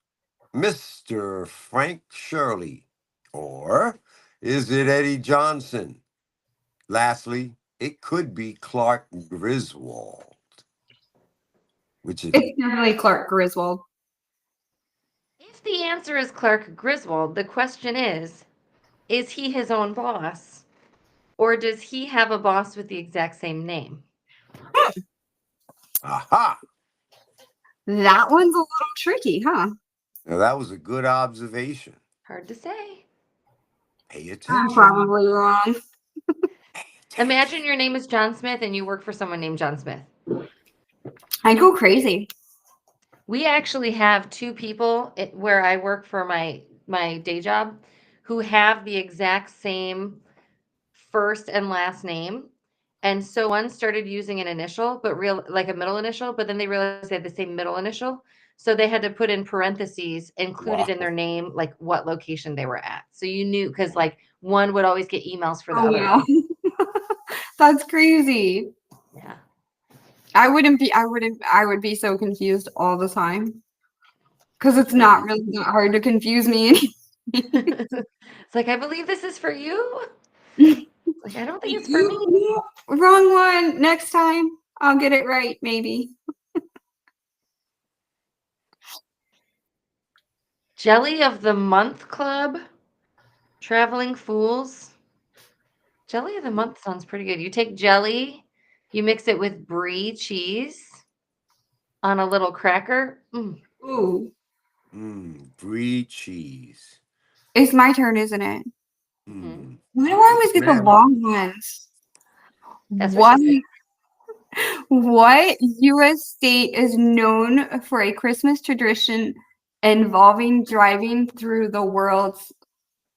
Mr. Frank Shirley? Or is it Eddie Johnson? Lastly, it could be Clark Griswold. Which is It's definitely Clark Griswold. If the answer is Clark Griswold, the question is he his own boss? Or does he have a boss with the exact same name? aha. That one's a little tricky, huh? Now that was a good observation. Hard to say. Pay I'm attention. probably wrong. Imagine your name is John Smith and you work for someone named John Smith. I go crazy. We actually have 2 people where I work for my day job who have the exact same first and last name. And so one started using an initial, but like a middle initial, but then they realized they had the same middle initial. So they had to put in parentheses included in their name, like what location they were at. So you knew, because like one would always get emails for the other wow. one. That's crazy. Yeah. I would be so confused all the time. Because it's not really that hard to confuse me. It's like, I believe this is for you. Like, I don't think it's for me. Wrong one. Next time, I'll get it right, maybe. Jelly of the Month Club. Traveling Fools. Jelly of the Month sounds pretty good. You take jelly, you mix it with brie cheese on a little cracker. Ooh. Brie cheese. It's my turn, isn't it? Mm. Why do I always get the Ma'am. long ones? That's what she What U.S. state is known for a Christmas tradition involving driving through the world's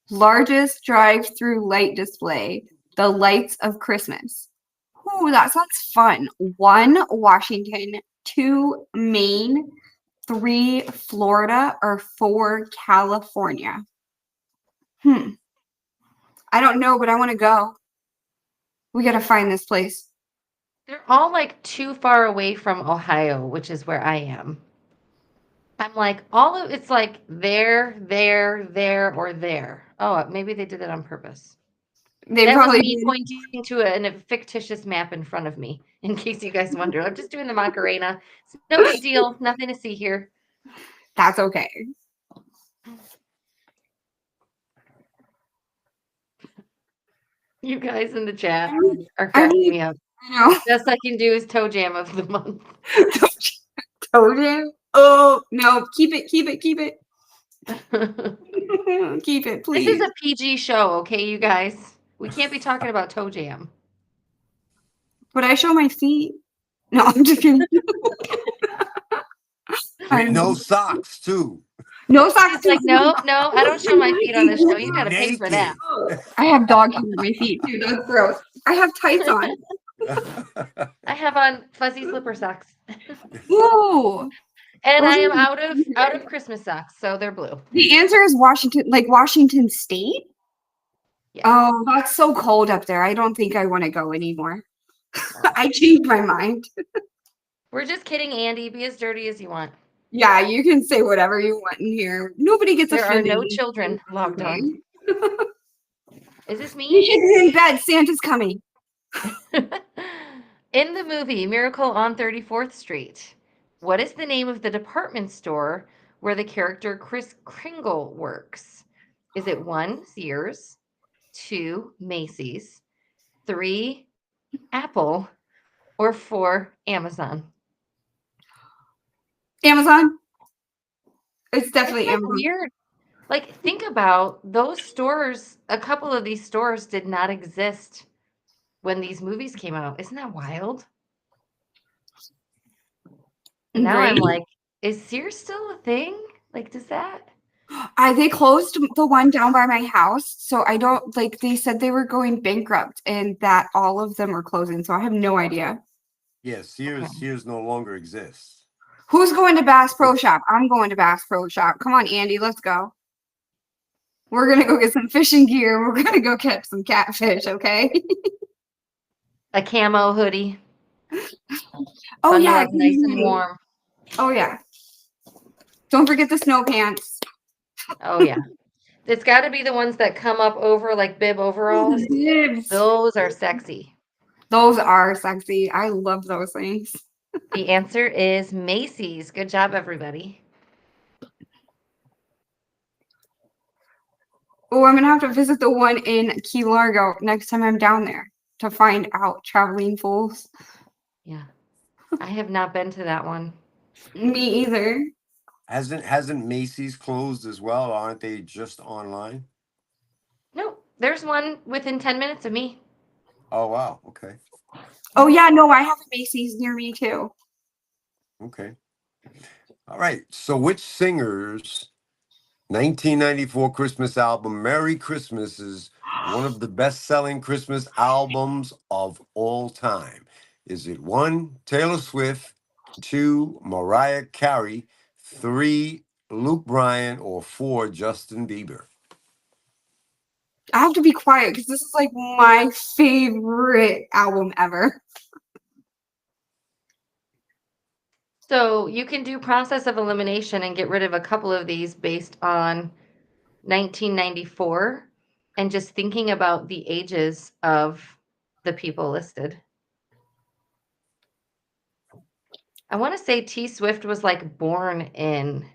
largest drive-through light display, the Lights of Christmas? Ooh, that sounds fun. 1, Washington, 2, Maine, 3, Florida, or 4, California? I don't know, but I want to go. We got to find this place. They're all like too far away from Ohio, which is where I am. I'm like, it's like there, or there. Oh, maybe they did it on purpose. They That probably was me pointing to a fictitious map in front of me, in case you guys wonder. I'm just doing the Macarena. It's no big deal. Nothing to see here. That's okay. You guys in the chat are cracking me up. I know. Best I can do is toe jam of the month. Toe Jam? Oh, no. Keep it. Keep it, This please. is a PG show, okay, you guys? We can't be talking about Toe Jam. Would I show my feet? No, I'm just kidding. With no socks, too. No socks. It's like, no, I don't show my feet on this show. You gotta pay for that. I have dog hair on my feet, too. That's gross. I have tights on. I have on fuzzy slipper socks. Whoa. And Those I am are out of Christmas socks, so they're blue. The answer is Washington, like Washington State? Yeah. Oh, that's so cold up there. I don't think I want to go anymore. I changed my mind. We're just kidding, Andy. Be as dirty as you want. Yeah, you can say whatever you want in here. Nobody gets There are offended. no children logged on. Is this You me? should be in bed. Santa's coming. In the movie Miracle on 34th Street, what is the name of the department store where the character Kris Kringle works? Is it 1, Sears, 2, Macy's, 3, Apple, or 4, Amazon? Amazon. It's definitely Isn't that Amazon. weird? Like, think about those stores. A couple of these stores did not exist when these movies came out. Isn't that wild? Now I'm Right? like, is Sears still a thing? Like, does that? They closed the one down by my house, so I don't like. They said they were going bankrupt and that all of them are closing. So I have no idea. Yes, Sears no longer exists. Who's going to Bass Pro Shop? I'm going to Bass Pro Shop. Come on, Andy, let's go. We're gonna go get some fishing gear. We're gonna go catch some catfish, okay? A camo hoodie. Oh Bundle yeah, up nice and warm. Oh yeah. Don't forget the snow pants. Oh yeah. It's got to be the ones that come up over like bib overalls. Bibs. Those are sexy. Those are sexy. I love those things. The answer is Macy's. Good job, everybody. Oh, I'm gonna have to visit the one in Key Largo next time I'm down there to find out Traveling Fools. Yeah. I have not been to that one. Me either. Hasn't Macy's closed as well? Aren't they just online? No, there's one within 10 minutes of me. Oh wow. Okay. Oh yeah, no, I have a Macy's near me too. Okay. All right. So which singer's 1994 Christmas album Merry Christmas is one of the best-selling Christmas albums of all time? Is it 1, Taylor Swift, 2, Mariah Carey, 3, Luke Bryan, or 4, Justin Bieber? I have to be quiet because this is like my favorite album ever. So you can do process of elimination and get rid of a couple of these based on 1994 and just thinking about the ages of the people listed. I want to say T Swift was like born in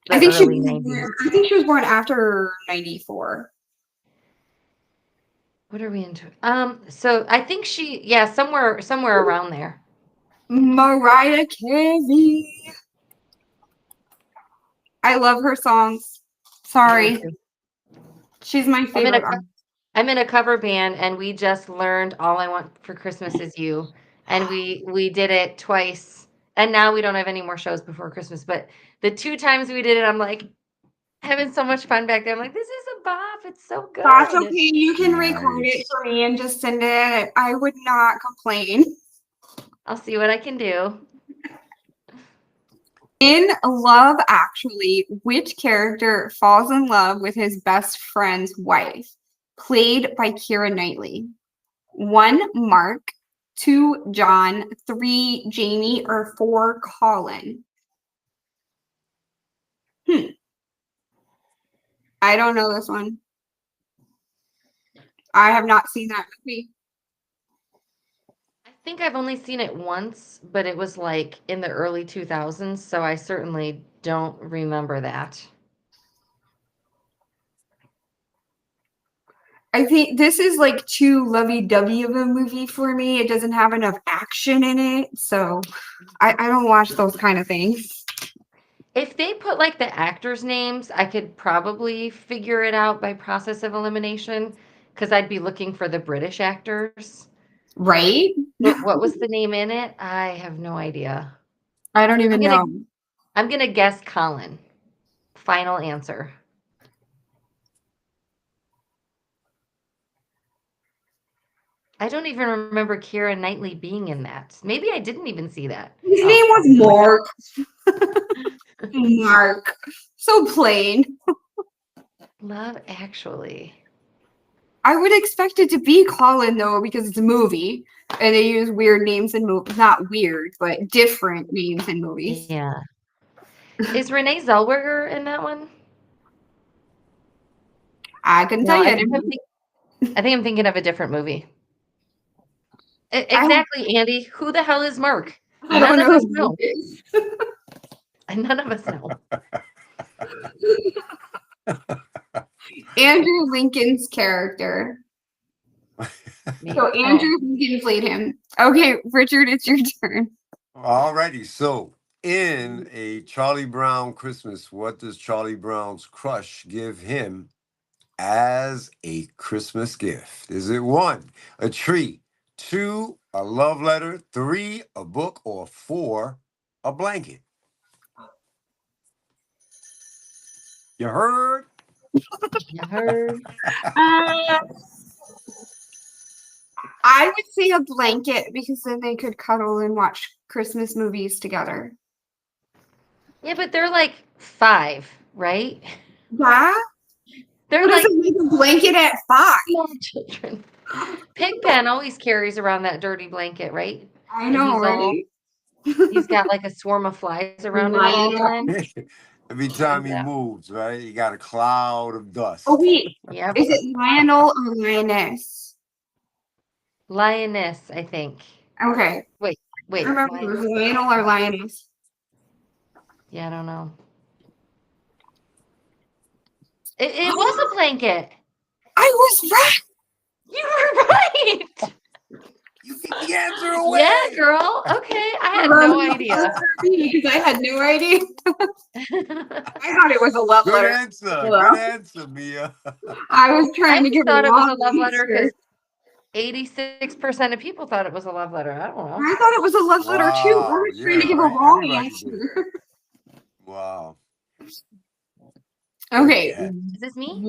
the I think early 90s. she was born after 94. What are we into? So I think somewhere around there. Mariah Carey. I love her songs. Sorry. She's my favorite. I'm in a cover band and we just learned All I Want for Christmas Is You. And we did it twice. And now we don't have any more shows before Christmas. But the 2 times we did it, I'm like having so much fun back there. I'm like, this is a bop. It's so good. That's okay. You can record it for me and just send it. I would not complain. I'll see what I can do. In Love Actually, which character falls in love with his best friend's wife? Played by Keira Knightley. 1, Mark. 2, John. 3, Jamie. Or 4, Colin. I don't know this one. I have not seen that movie. I think I've only seen it once, but it was like in the early 2000s, so I certainly don't remember that. I think this is like too lovey-dovey of a movie for me. It doesn't have enough action in it, so I don't watch those kind of things. If they put like the actors' names, I could probably figure it out by process of elimination because I'd be looking for the British actors. Right? What was the name in it? I have no idea. I don't even know. I'm gonna guess Colin. Final answer. I don't even remember Keira Knightley being in that. Maybe I didn't even see that. His name was Mark. Mark. So plain. Love Actually. I would expect it to be Colin though, because it's a movie and they use weird names in movies. Not weird, but different names in movies. Yeah. Is Renee Zellweger in that one? I couldn't tell I you. think I'm thinking of a different movie. Exactly, Andy. Who the hell is Mark? I don't know. None of us know. None of us know. Andrew Lincoln's character. So Andrew Lincoln played him. Okay, Richard, it's your turn. Alrighty. So in A Charlie Brown Christmas, what does Charlie Brown's crush give him as a Christmas gift? Is it 1, a tree, 2, a love letter, 3, a book, or 4, a blanket? You heard? You heard? I would say a blanket because then they could cuddle and watch Christmas movies together. Yeah, but they're like 5, right? Yeah? They're What like does it make a blanket at 5? small children. Pigpen always carries around that dirty blanket, right? I know, right? He's got like a swarm of flies around him all the time. Every time he moves, right? He got a cloud of dust. Oh, wait. Yep. Is it Lionel or Lioness? Lioness, I think. Okay. Wait. I remember it was Lionel or Lioness. Yeah, I don't know. It was a blanket. I was right. You were right. You get the answer away. Yeah, girl. Okay. I had no idea. Because I had no idea. I thought it was a love Good letter. answer. Good answer, Mia. I was trying to give thought a it was wrong a love letter answer. because 86% of people thought it was a love letter. I don't know. I thought it was a love letter too. I was trying to give a wrong Everybody answer. Wow. Okay. Yeah. Is this me?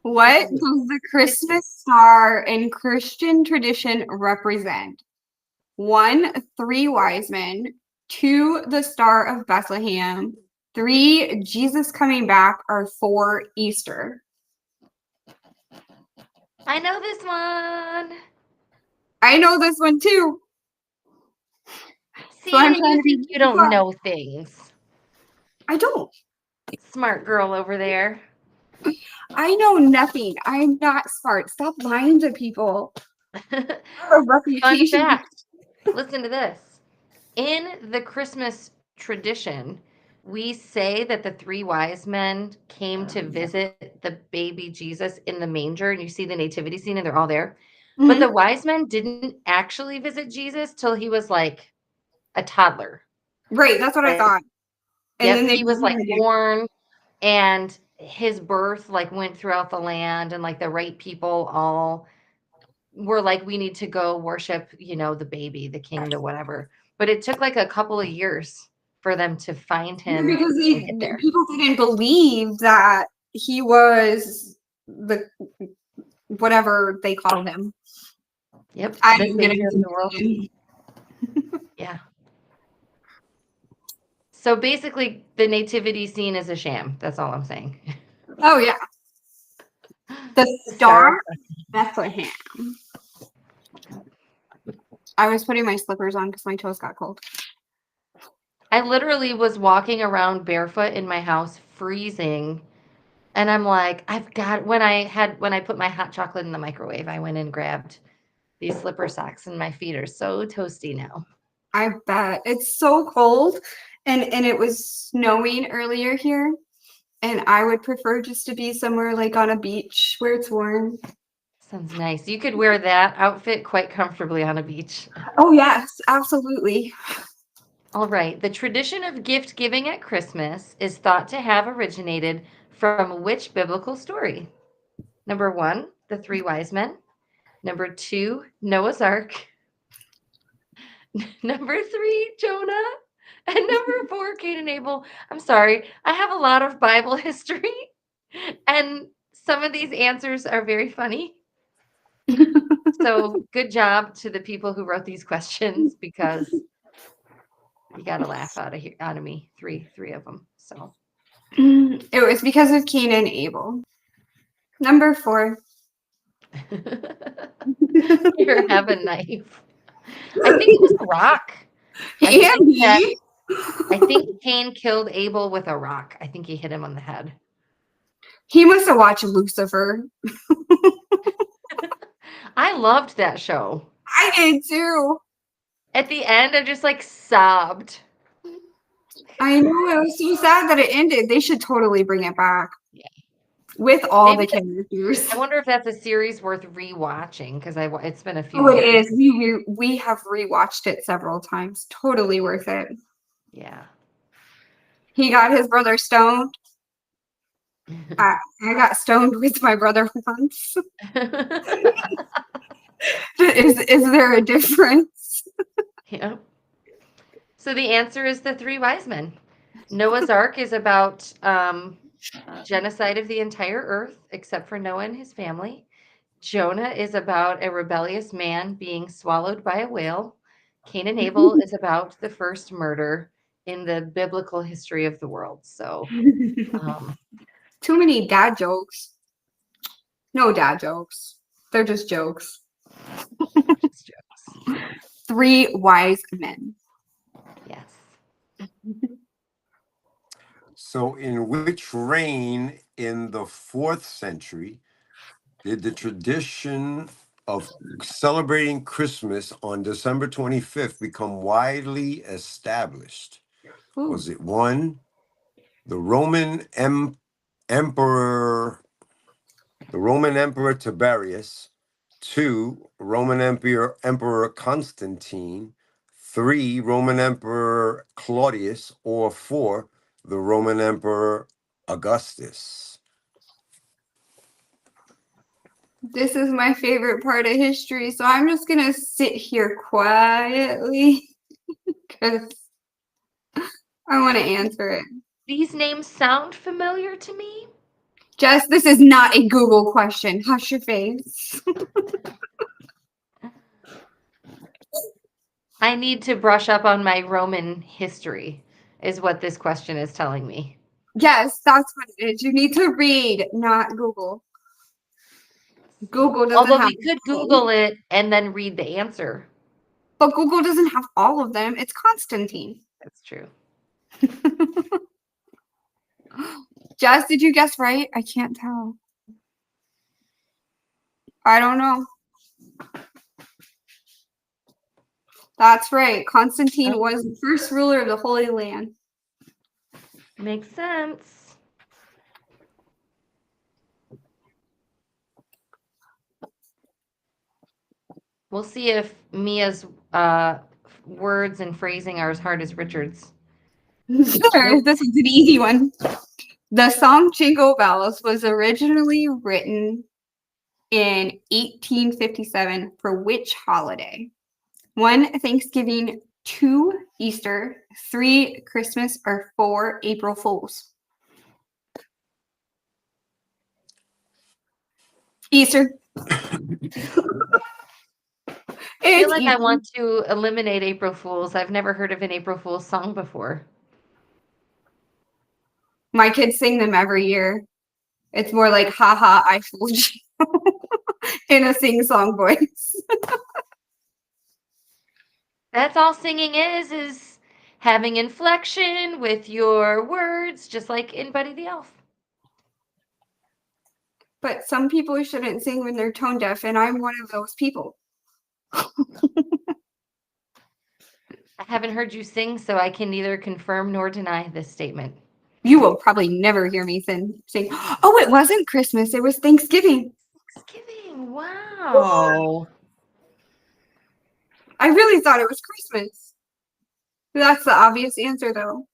What does the Christmas star in Christian tradition represent? 1, 3 wise men. 2, the Star of Bethlehem. 3, Jesus coming back. Or 4, Easter. I know this one. I know this one too. See, So I'm you trying to be think you don't know things. I don't. Smart girl over there. I know nothing. I'm not smart. Stop lying to people. I have a Fun reputation. fact. Listen to this. In the Christmas tradition, we say that the 3 wise men came to visit the baby Jesus in the manger, and you see the nativity scene and they're all there. Mhm. But the wise men didn't actually visit Jesus till he was like a toddler. Right, that's what I thought. And Yep, then he was like born, and his birth like went throughout the land, and like the right people all were like, we need to go worship, the baby, the king, the whatever. But it took like a couple of years for them to find him. because and get there. people didn't believe that he was the whatever they called him. Yep. I the didn't get savior of the world. Yeah. So basically, the nativity scene is a sham. That's all I'm saying. Oh yeah. The Star of Bethlehem. I was putting my slippers on because my toes got cold. I literally was walking around barefoot in my house, freezing, and I'm like, I've got when I put my hot chocolate in the microwave, I went and grabbed these slipper socks, and my feet are so toasty now. I bet it's so cold, and it was snowing earlier here, And I would prefer just to be somewhere like on a beach where it's warm. Sounds nice. You could wear that outfit quite comfortably on a beach. Oh, yes, absolutely. All right. The tradition of gift giving at Christmas is thought to have originated from which biblical story? Number 1, the 3 wise men. Number 2, Noah's Ark. Number 3, Jonah. And number 4, Cain and Abel. I'm sorry. I have a lot of Bible history, and some of these answers are very funny. So good job to the people who wrote these questions, because you got to laugh out of me. Three of them. So It was because of Cain and Abel. Number 4. You have a knife. I think it was a rock. I think Cain killed Abel with a rock. I think he hit him on the head. He must have watched Lucifer. I loved that show. I did too. At the end, I just like sobbed. I know, it was so sad that it ended. They should totally bring it back. Yeah. With all Maybe the characters. I wonder if that's a series worth rewatching, because it's been a few Oh, it years. is. We have rewatched it several times. Totally worth it. Yeah. He got his brother stoned. I got stoned with my brother once. Is there a difference? Yeah. So the answer is the 3 wise men. Noah's Ark is about genocide of the entire earth except for Noah and his family. Jonah is about a rebellious man being swallowed by a whale. Cain and Abel is about the first murder in the biblical history of the world. So Too many dad jokes. No dad jokes. They're just jokes. just jokes. 3 wise men. Yes. So, in which reign in the 4th century did the tradition of celebrating Christmas on December 25th become widely established? Ooh. Was it 1, the Roman Emperor Tiberius; 2, Roman Emperor Constantine; 3, Roman Emperor Claudius; or 4, the Roman Emperor Augustus? This is my favorite part of history, so I'm just going to sit here quietly because I want to answer it. These names sound familiar to me. Jess, this is not a Google question. Hush your face. I need to brush up on my Roman history, is what this question is telling me. Yes, that's what it is. You need to read, not Google. Google doesn't Although have we could Google it and then read the answer. But Google doesn't have all of them. It's Constantine. That's true. Jess, did you guess right? I can't tell. I don't know. That's right. Constantine was the first ruler of the Holy Land. Makes sense. We'll see if Mia's words and phrasing are as hard as Richard's. Sure, this is an easy one. The song Jingle Bells was originally written in 1857 for which holiday? 1, Thanksgiving; 2, Easter; 3, Christmas; or 4, April Fools. Easter. I feel like I want to eliminate April Fools. I've never heard of an April Fool's song before. My kids sing them every year. It's more like, haha, I fooled you in a sing-song voice. That's all singing is having inflection with your words, just like in Buddy the Elf. But some people shouldn't sing when they're tone deaf, and I'm one of those people. I haven't heard you sing, so I can neither confirm nor deny this statement. You will probably never hear me sing. Oh, it wasn't Christmas. It was Thanksgiving. Thanksgiving. Wow. I really thought it was Christmas. That's the obvious answer, though.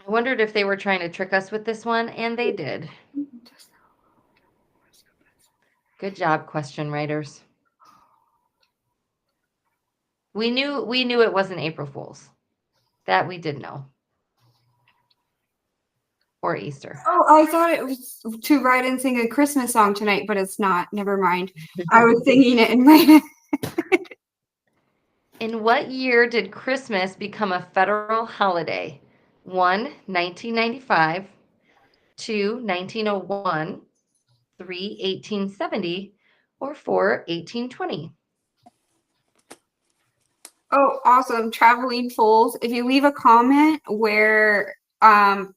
I wondered if they were trying to trick us with this one, and they did. Good job, question writers. We knew it wasn't April Fool's. That we did know. Or Easter. Oh, I thought it was to write and sing a Christmas song tonight, but it's not. Never mind. I was singing it in my head. In what year did Christmas become a federal holiday? 1, 1995, 2, 1901, 3, 1870, or 4, 1820? Oh, awesome. Traveling Fools. If you leave a comment where on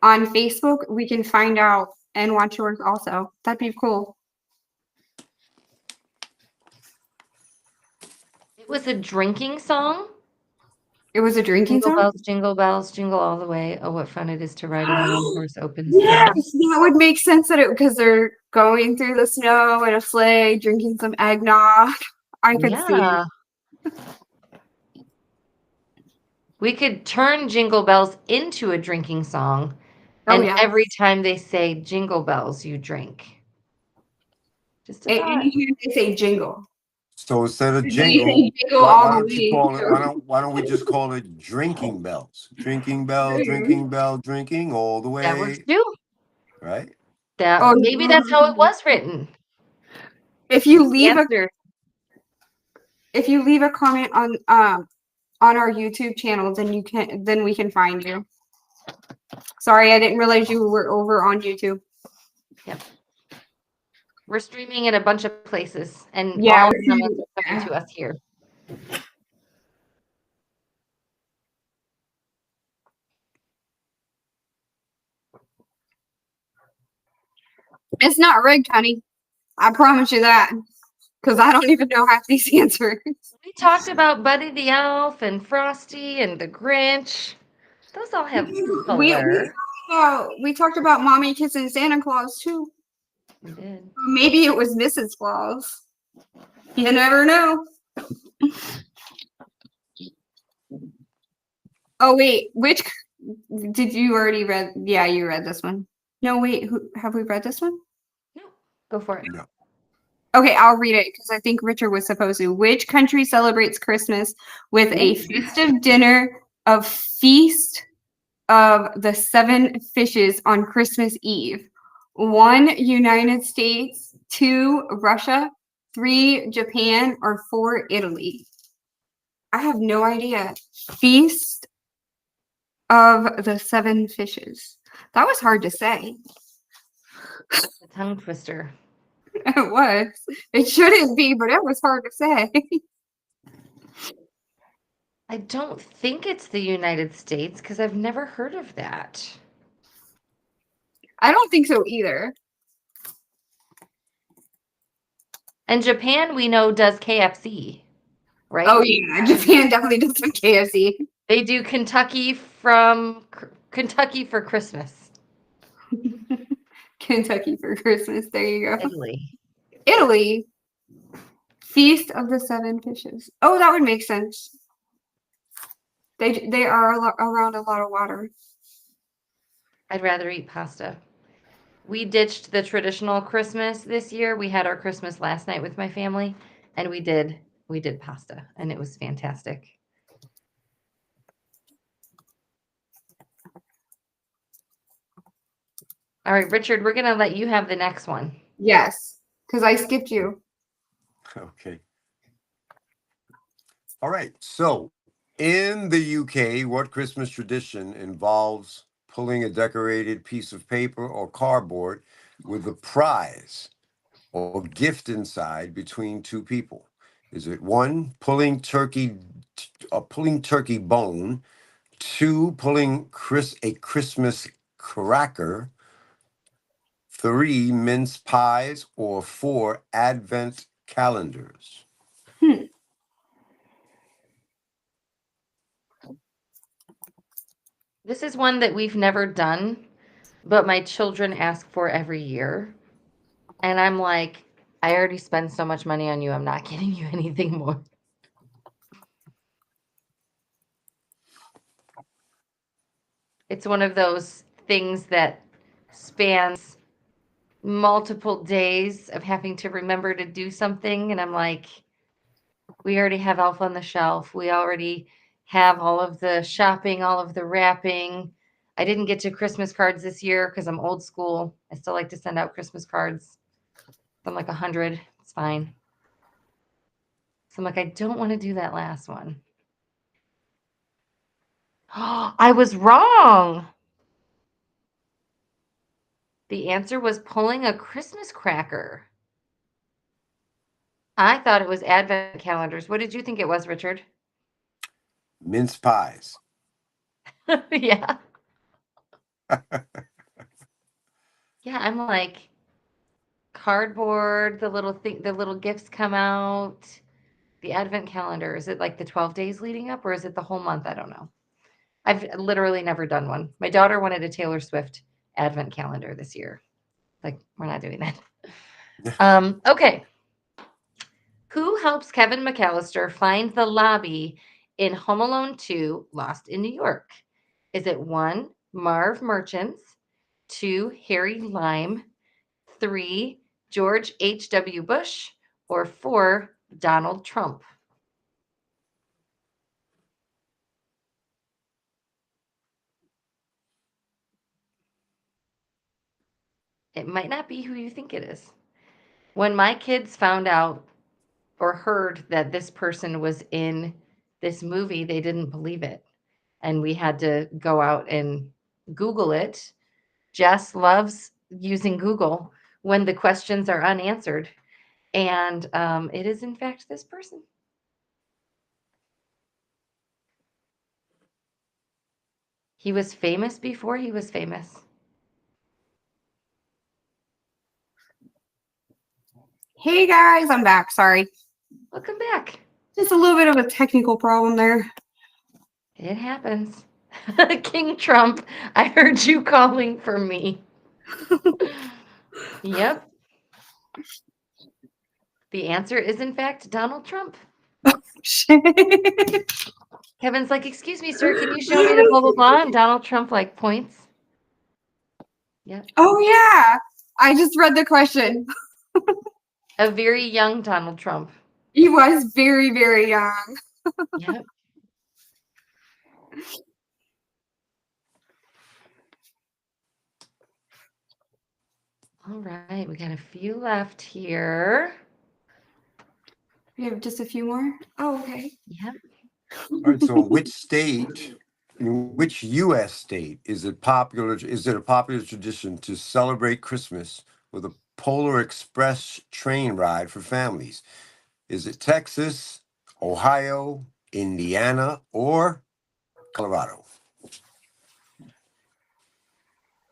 Facebook, we can find out and watch yours also. That'd be cool. It was a drinking song. It was a drinking Jingle song? bells, jingle all the way. Oh, what fun it is to ride in a one-horse open Yes, sleigh. that would make sense that because they're going through the snow in a sleigh, drinking some eggnog. I could see it. Yeah. We could turn Jingle Bells into a drinking song, Oh, and yeah. every time they say Jingle Bells, you drink. Just a thought. Anytime they say jingle. So instead of They jingle, say jingle why all the don't you way. call it? Why don't we just call it drinking bells? Drinking bell, drinking bell, drinking all the That works way. too. Right? Oh, Maybe that's how it was written. If you leave a Answer. if you leave a comment on our YouTube channel, then we can find you. Sorry, I didn't realize you were over on YouTube. Yep. We're streaming in a bunch of places, and Yeah, all of them are coming to us here. It's not rigged, honey. I promise you that. Because I don't even know half these answers. We talked about Buddy the Elf and Frosty and the Grinch. Those all have color. We talked about Mommy kissing Santa Claus too. We did. Maybe it was Mrs. Claus. You never know. Oh wait, which did you already read? Yeah, you read this one. No, wait, have we read this one? No, go for it. No. Okay, I'll read it because I think Richard was supposed to. Which country celebrates Christmas with a festive dinner of Feast of the Seven Fishes on Christmas Eve? 1, United States, 2, Russia, 3, Japan, or 4, Italy? I have no idea. Feast of the Seven Fishes. That was hard to say. The tongue twister. It was. It shouldn't be, but it was hard to say. I don't think it's the United States because I've never heard of that. I don't think so either. And Japan, we know, does KFC, right? Oh yeah, Japan definitely does some KFC. They do Kentucky for Christmas. Kentucky for Christmas. There you go. Italy. Italy. Feast of the Seven Fishes. Oh, that would make sense. They are around a lot of water. I'd rather eat pasta. We ditched the traditional Christmas this year. We had our Christmas last night with my family, and we did pasta, and it was fantastic. All right, Richard, we're going to let you have the next one. Yes, because I skipped you. Okay. All right. So in the UK, what Christmas tradition involves pulling a decorated piece of paper or cardboard with a prize or gift inside between two people? Is it 1, pulling turkey bone, 2, pulling a Christmas cracker, 3, mince pies, or 4, advent calendars? This is one that we've never done, but my children ask for every year. And I'm like, I already spend so much money on you. I'm not getting you anything more. It's one of those things that spans multiple days of having to remember to do something. And I'm like, we already have Elf on the Shelf. We already have all of the shopping, all of the wrapping. I didn't get to Christmas cards this year because I'm old school. I still like to send out Christmas cards. I'm like 100. It's fine. So I'm like, I don't want to do that last one. Oh, I was wrong. The answer was pulling a Christmas cracker. I thought it was advent calendars. What did you think it was, Richard? Mince pies. Yeah. Yeah, I'm like cardboard, the little gifts come out. The advent calendar, is it like the 12 days leading up or is it the whole month? I don't know. I've literally never done one. My daughter wanted a Taylor Swift advent calendar this year. Like, we're not doing that. Okay. Who helps Kevin McAllister find the lobby in Home Alone 2, Lost in New York? Is it 1, Marv Merchants, 2, Harry Lime, 3, George H.W. Bush, or 4, Donald Trump? It might not be who you think it is. When my kids found out or heard that this person was in this movie, they didn't believe it. And we had to go out and Google it. Jess loves using Google when the questions are unanswered. And it is, in fact, this person. He was famous before he was famous. Hey guys, I'm back. Sorry. Welcome back. Just a little bit of a technical problem there. It happens. King Trump, I heard you calling for me. Yep. The answer is, in fact, Donald Trump. Kevin's like, excuse me, sir, can you show me the blah, blah, blah? And Donald Trump, like, points. Yep. Oh, yeah. I just read the question. A very young Donald Trump. He was very, very young. Yep. All right, we got a few left here. We have just a few more. Oh, okay. Yep. All right. So, in which U.S. state is it a popular tradition to celebrate Christmas with a Polar Express train ride for families? Is it Texas, Ohio, Indiana, or Colorado?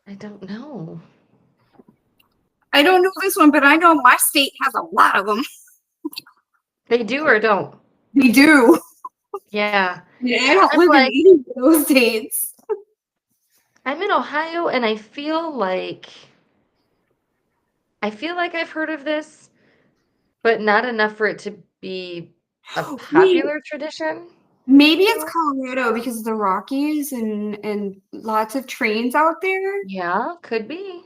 I don't know. I don't know this one, but I know my state has a lot of them. They do or don't? They do. Yeah. Yeah, I don't live in any of those states. I'm in Ohio, and I feel like I've heard of this, but not enough for it to be a popular tradition. Maybe it's Colorado because of the Rockies and lots of trains out there. Yeah, could be.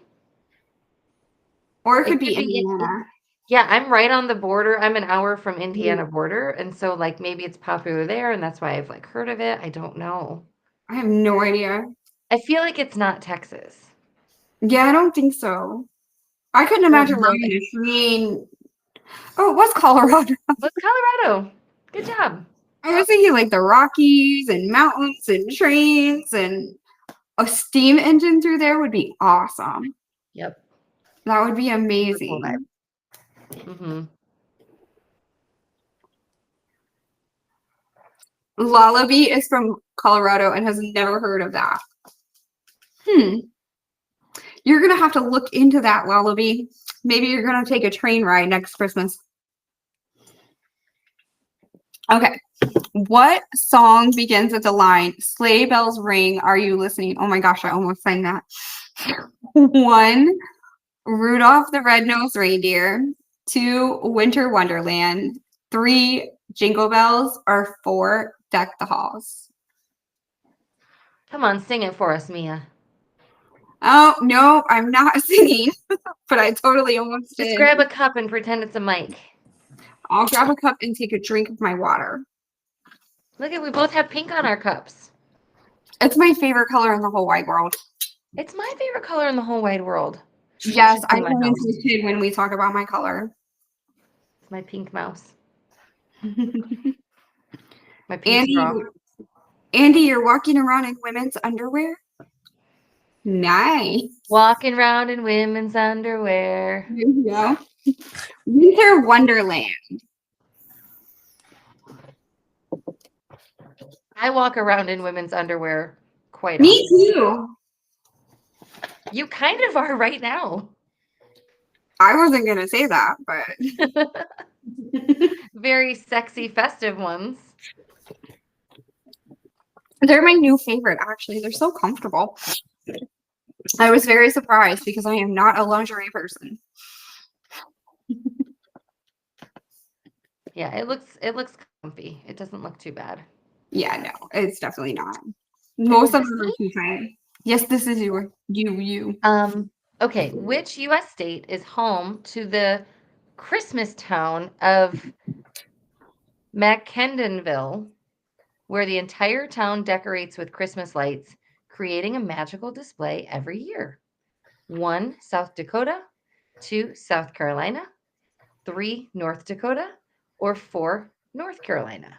Or it could be Indiana. Yeah, I'm right on the border. I'm an hour from Indiana border, and so like maybe it's popular there, and that's why I've like heard of it. I don't know. I have no idea. I feel like it's not Texas. Yeah, I don't think so. I couldn't imagine riding a train. Oh, it was Colorado. What's Colorado? Good job. I was thinking like the Rockies and mountains and trains, and a steam engine through there would be awesome. Yep. That would be amazing. Mm-hmm. Lullaby is from Colorado and has never heard of that. You're going to have to look into that, Lullaby. Maybe you're going to take a train ride next Christmas. Okay. What song begins with the line, sleigh bells ring, are you listening? Oh my gosh, I almost sang that. 1, Rudolph the Red-Nosed Reindeer. 2, Winter Wonderland. 3, Jingle Bells. Or 4, Deck the Halls. Come on, sing it for us, Mia. Oh, no, I'm not singing, but I totally almost Just did. grab a cup and pretend it's a mic. I'll grab a cup and take a drink of my water. Look at, we both have pink on our cups. It's my favorite color in the whole wide world. It's my favorite color in the whole wide world. Yes, I in my turn house. into a kid when we talk about my color. It's my pink mouse. Andy, My pink straw. Andy, you're walking around in women's underwear? Nice. Walking around in women's underwear. There you go. Winter Wonderland. I walk around in women's underwear quite Me often. too. You kind of are right now. I wasn't going to say that, but. Very sexy, festive ones. They're my new favorite, actually. They're so comfortable. I was very surprised because I am not a lingerie person. Yeah, it looks comfy. It doesn't look too bad. Yeah, no, it's definitely not. Most of them are too tight. Yes, this is you. Okay, which U.S. state is home to the Christmas town of McKendonville, where the entire town decorates with Christmas lights, creating a magical display every year? 1, South Dakota. 2, South Carolina. 3, North Dakota. Or 4, North Carolina.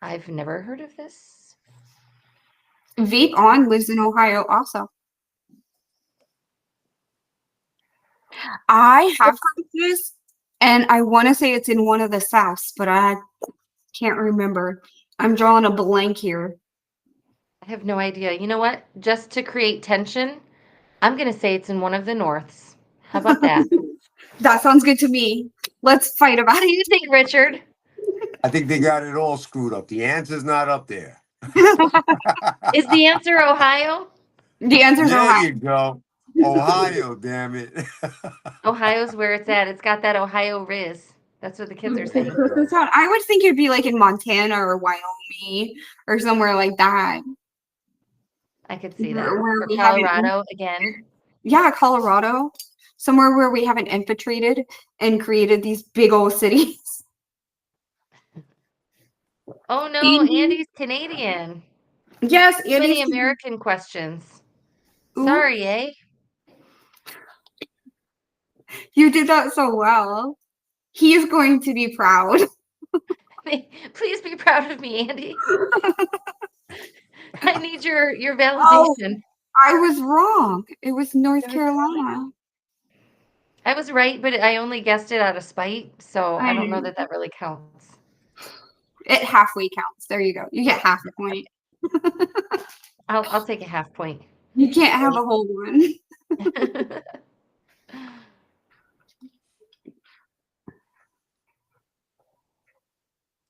I've never heard of this. Vape On lives in Ohio also. I have heard of this, and I want to say it's in one of the Souths, but I can't remember. I'm drawing a blank here. I have no idea. You know what? Just to create tension, I'm going to say it's in one of the Norths. How about that? That sounds good to me. Let's fight about What do it. you think, Richard? I think they got it all screwed up. The answer's not up there. Is the answer Ohio? The answer's There Ohio. you go. Ohio, damn it. Ohio's where it's at. It's got that Ohio Riz. That's what the kids are saying. I would think it'd be like in Montana or Wyoming or somewhere like that. I could see that. Where Or we haven't- Colorado again. Yeah, Colorado. Somewhere where we haven't infiltrated and created these big old cities. Oh no, Andy? Andy's Canadian. Yes, Too many Andy's- American questions. Ooh. Sorry, eh? You did that so well. He is going to be proud. Please be proud of me, Andy. I need your validation. I was wrong. It was North Carolina. I was right, but I only guessed it out of spite, so I don't know know. that really counts. It halfway counts. There you go. You get half a point. I'll take a half point. You can't have a whole one.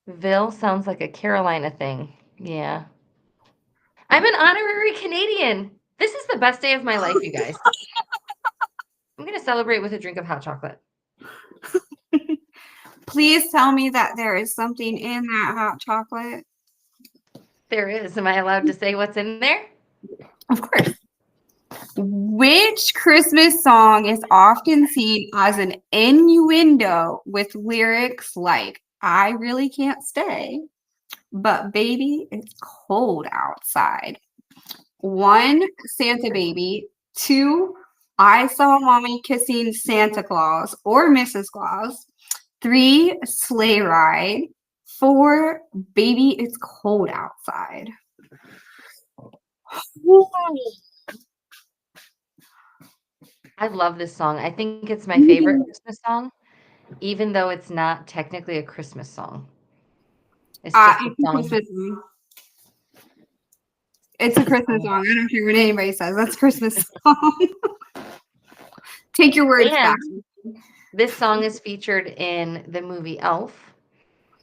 Ville sounds like a Carolina thing. Yeah. I'm an honorary Canadian. This is the best day of my life, you guys. I'm going to celebrate with a drink of hot chocolate. Please tell me that there is something in that hot chocolate. There is. Am I allowed to say what's in there? Of course. Which Christmas song is often seen as an innuendo with lyrics like, I really can't stay, but baby, it's cold outside? 1, Santa Baby. 2, I Saw Mommy Kissing Santa Claus or Mrs. Claus. 3, Sleigh Ride. 4, Baby, It's Cold Outside. I love this song. I think it's my favorite Christmas song, even though it's not technically a Christmas song. It's just a It's a song. Christmas song. It's a Christmas song. I don't care what anybody says. That's a Christmas song. Take your words back. And this song is featured in the movie Elf.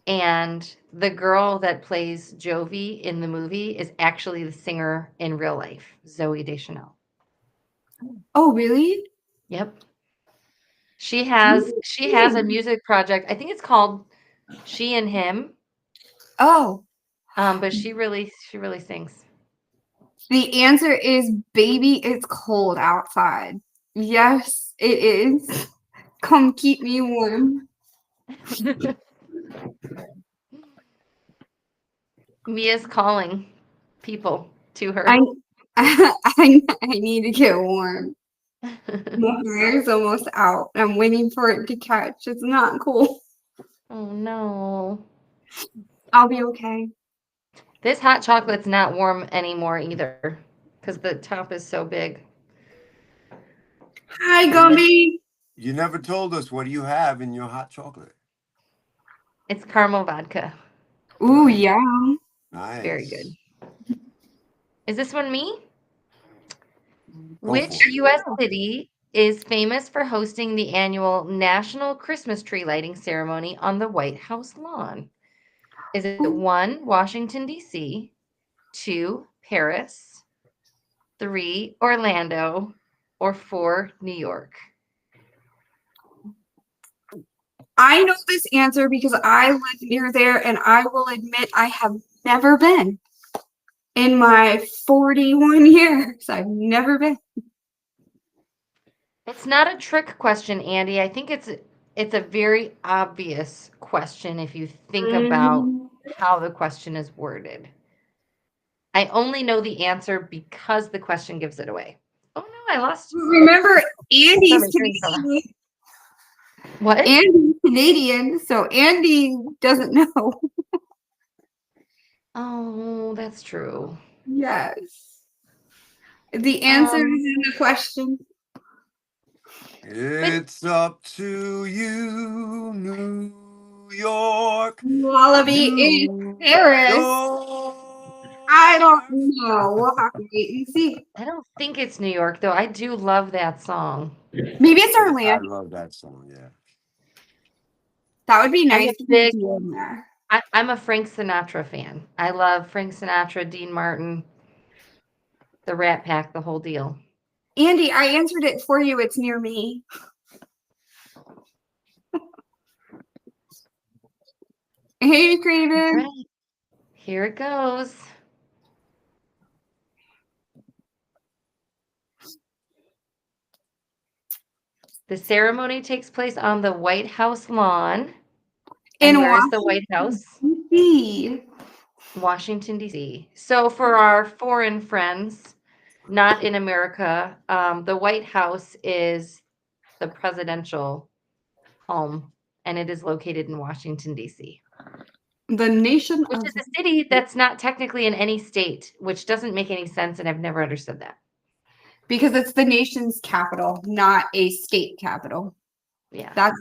And the girl that plays Jovi in the movie is actually the singer in real life, Zoe Deschanel. Oh, really? Yep. She has a music project. I think it's called She and Him. Oh, But she really sings. the answer is baby, it's cold outside. Yes, it is. Come keep me warm. Mia's calling people to her. I need to get warm. My hair is almost out. I'm waiting for it to catch. It's not cool. Oh no. I'll be okay. This hot chocolate's not warm anymore either because the top is so big. Hi, Gumby. You never told us what do you have in your hot chocolate. It's caramel vodka. Ooh, yeah. Nice. Very good. Is this one me? Go Which for it. U.S. city is famous for hosting the annual National Christmas Tree Lighting Ceremony on the White House lawn? Is it 1, Washington, D.C., 2, Paris, 3, Orlando, or 4, New York? I know this answer because I live near there, and I will admit I have never been. In my 41 years, I've never been. It's not a trick question, Andy. I think it's a very obvious question if you think about how the question is worded. I only know the answer because the question gives it away. Oh no, I lost. Remember, Andy's Sorry, Canadian. What? Andy's Canadian, so Andy doesn't know. Oh, that's true. Yes. The answer is in the question. It's up to you, New York. Wallaby in Paris. I don't know. We'll have to wait and see. I don't think it's New York though. I do love that song. Maybe it's I Orlando. love that song, yeah. That would be nice a to big- be in there. I'm a Frank Sinatra fan. I love Frank Sinatra, Dean Martin, the Rat Pack, the whole deal. Andy, I answered it for you. It's near me. Hey, Craven. Right. Here it goes. The ceremony takes place on the White House lawn. And where is the White House? D.C. Washington, D.C. So for our foreign friends, not in America, the White House is the presidential home, and it is located in Washington, D.C. The nation Which of is a city that's not technically in any state, which doesn't make any sense, and I've never understood that. because it's the nation's capital, not a state capital. Yeah, That's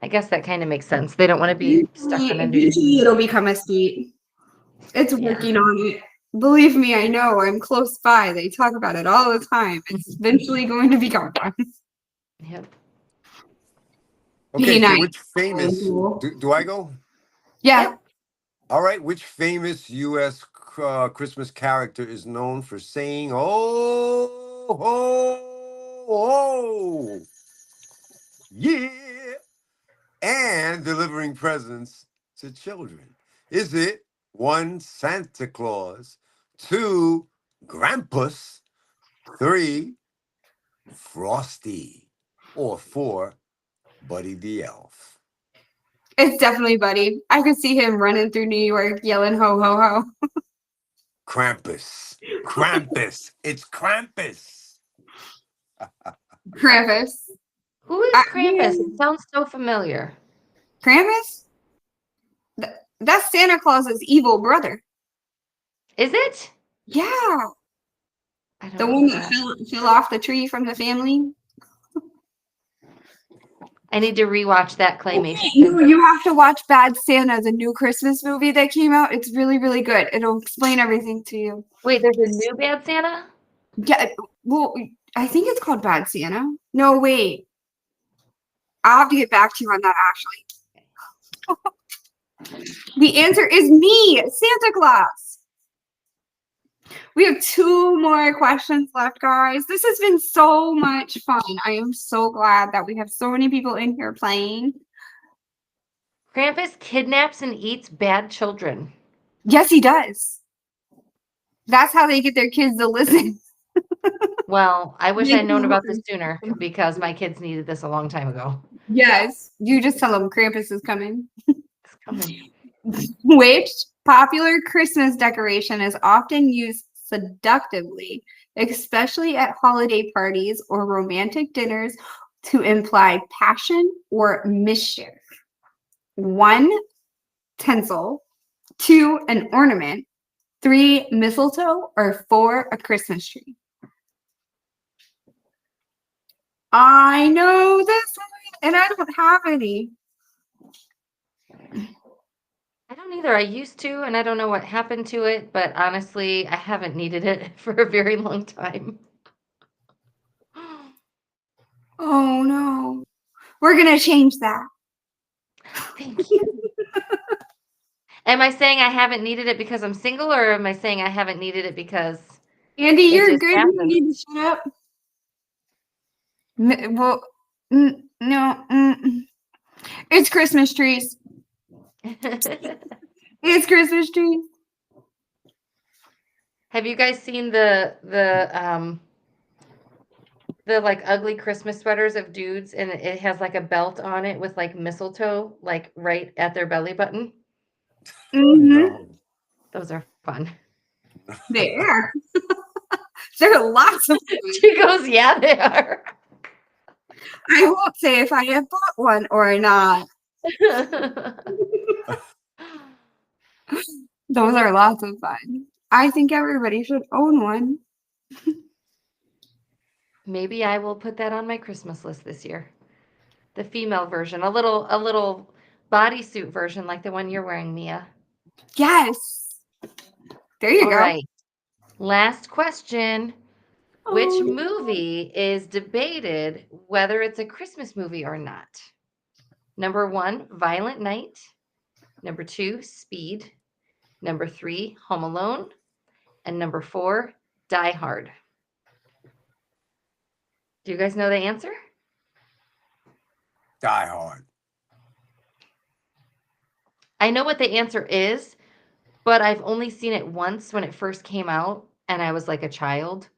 I guess that kind of makes sense. They don't want to be stuck in a new. eventually it'll become a state. It's Yeah. working on it. Believe me, I know. I'm close by. They talk about it all the time. It's eventually going to become one. Yep. Okay, Be so nice. which famous, do I go? Yeah. All right, which famous U.S. Christmas character is known for saying, oh, ho, ho, yeah, and delivering presents to children? Is it 1, Santa Claus, 2, Krampus, 3, Frosty, or 4, Buddy the Elf? It's definitely Buddy. I could see him running through New York yelling ho ho ho. Krampus. Krampus. It's Krampus. Krampus. Who is Krampus? It sounds so familiar. Krampus? That's Santa Claus's evil brother. Is it? Yeah. I don't The know one that fell off the tree from the family. I need to rewatch that claymation. You have to watch Bad Santa, the new Christmas movie that came out. It's really, really good. It'll explain everything to you. Wait, there's a new Bad Santa? Yeah, well, I think it's called Bad Santa. No, wait. I'll have to get back to you on that, Ashley. The answer is me, Santa Claus. We have 2 more questions left, guys. This has been so much fun. I am so glad that we have so many people in here playing. Krampus kidnaps and eats bad children. Yes, he does. That's how they get their kids to listen. Well, I wish I'd known about this sooner because my kids needed this a long time ago. Yes. You just tell them Krampus is coming. It's coming. Which popular Christmas decoration is often used seductively, especially at holiday parties or romantic dinners, to imply passion or mischief? 1, tinsel. 2, an ornament. 3, mistletoe. Or 4, a Christmas tree. I know this one, and I don't have any. I don't either. I used to, and I don't know what happened to it, but honestly, I haven't needed it for a very long time. Oh no. We're going to change that. Thank you. Am I saying I haven't needed it because I'm single, or am I saying I haven't needed it because Andy, it you're just good. You happens? need to shut up. Well, no. It's Christmas trees. It's Christmas trees. Have you guys seen the like ugly Christmas sweaters of dudes, and it has like a belt on it with like mistletoe like right at their belly button? Mm-hmm. Those are fun. There. There are lots of them. She goes, yeah, they are. I won't say if I have bought one or not. Those are lots of fun. I think everybody should own one. Maybe I will put that on my Christmas list this year. The female version, a little bodysuit version like the one you're wearing, Mia. Yes. There you All go. right. Last question. Which Oh. movie is debated whether it's a Christmas movie or not? Number 1, Violent Night. Number 2, Speed. Number 3, Home Alone. And number 4, Die Hard. Do you guys know the answer? Die Hard. I know what the answer is, but I've only seen it once when it first came out, and I was like a child.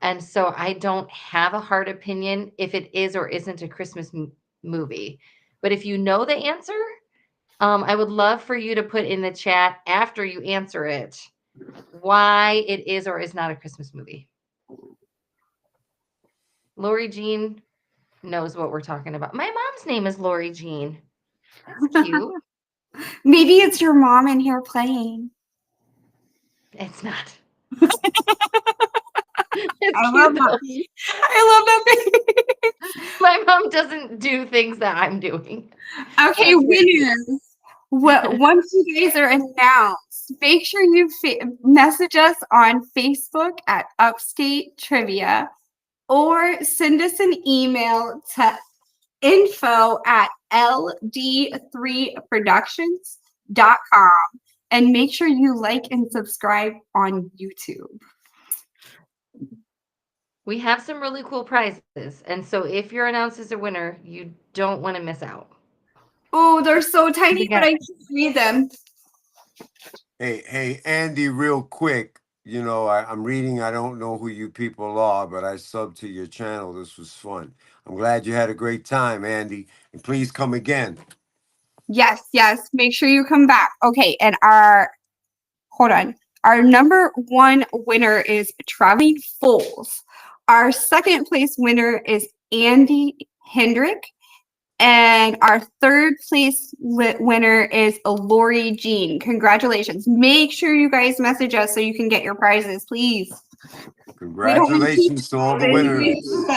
And so I don't have a hard opinion if it is or isn't a Christmas movie. But if you know the answer, I would love for you to put in the chat after you answer it why it is or is not a Christmas movie. Lori Jean knows what we're talking about. My mom's name is Lori Jean. That's cute. Maybe it's your mom in here playing. It's not. I love that. I love that. My mom doesn't do things that I'm doing. Okay, winners. Once you guys are announced, make sure you message us on Facebook at Upstate Trivia, or send us an email to info@ld3productions.com, and make sure you like and subscribe on YouTube. We have some really cool prizes, and so if you're announced as a winner, you don't want to miss out. Oh, they're so tiny, but I can't read them. Hey, Andy, real quick. You know, I'm reading. I don't know who you people are, but I subbed to your channel. This was fun. I'm glad you had a great time, Andy. And please come again. Yes. Make sure you come back. Okay, and hold on. Our number 1 winner is Traveling Fools. Our second place winner is Andy Hendrick. And our third place winner is Lori Jean. Congratulations. Make sure you guys message us so you can get your prizes, please. Congratulations to all the winners. This was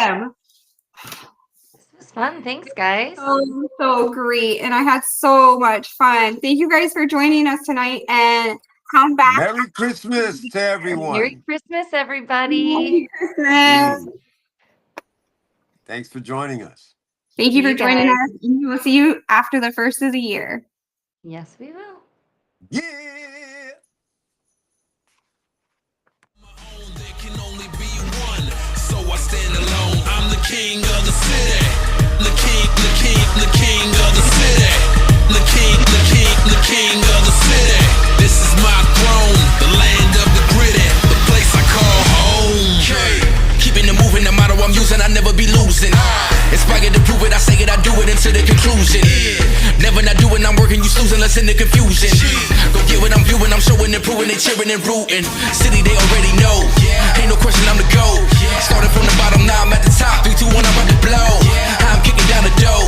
fun. Thanks, guys. So great. And I had so much fun. Thank you guys for joining us tonight, and come back. Merry Christmas to everyone. Merry Christmas, everybody. Merry Christmas. Thanks for joining us. Thank you See for you joining guys. us. We will see you after the first of the year. Yes, we will. Yeah. There can only be one, so I stand alone. I'm the king of the city. The king of the city. The king of the city. This is my throne, the land of the gritty, the place I call home. Keeping it moving, the motto I'm using, I never be losing. Inspired to prove it, I say it, I do it until the conclusion. Never not doing, I'm working, you snoozing, let's in the confusion. Go get what I'm viewing, I'm showing and proving, they cheering and rooting. City, they already know. Ain't no question, I'm the GOAT. Started from the bottom, now I'm at the top. 3, 2, 1, I'm about to blow. I'm kicking down the dough.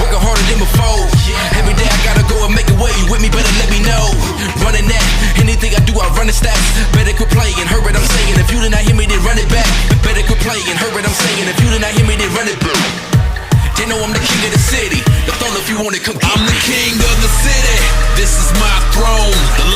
Working harder than before. Every day I gotta go and make a way. You with me, better let me know. Running that, anything I do, I run the stats. Better quit playing, heard what I'm saying. If you did not hear me, then run it back. Better quit playing, heard what I'm saying. If you did not hear me, then run it back. They know I'm the king of the city. The throne, if you want it, come get me. I'm the king of the city. This is my throne. The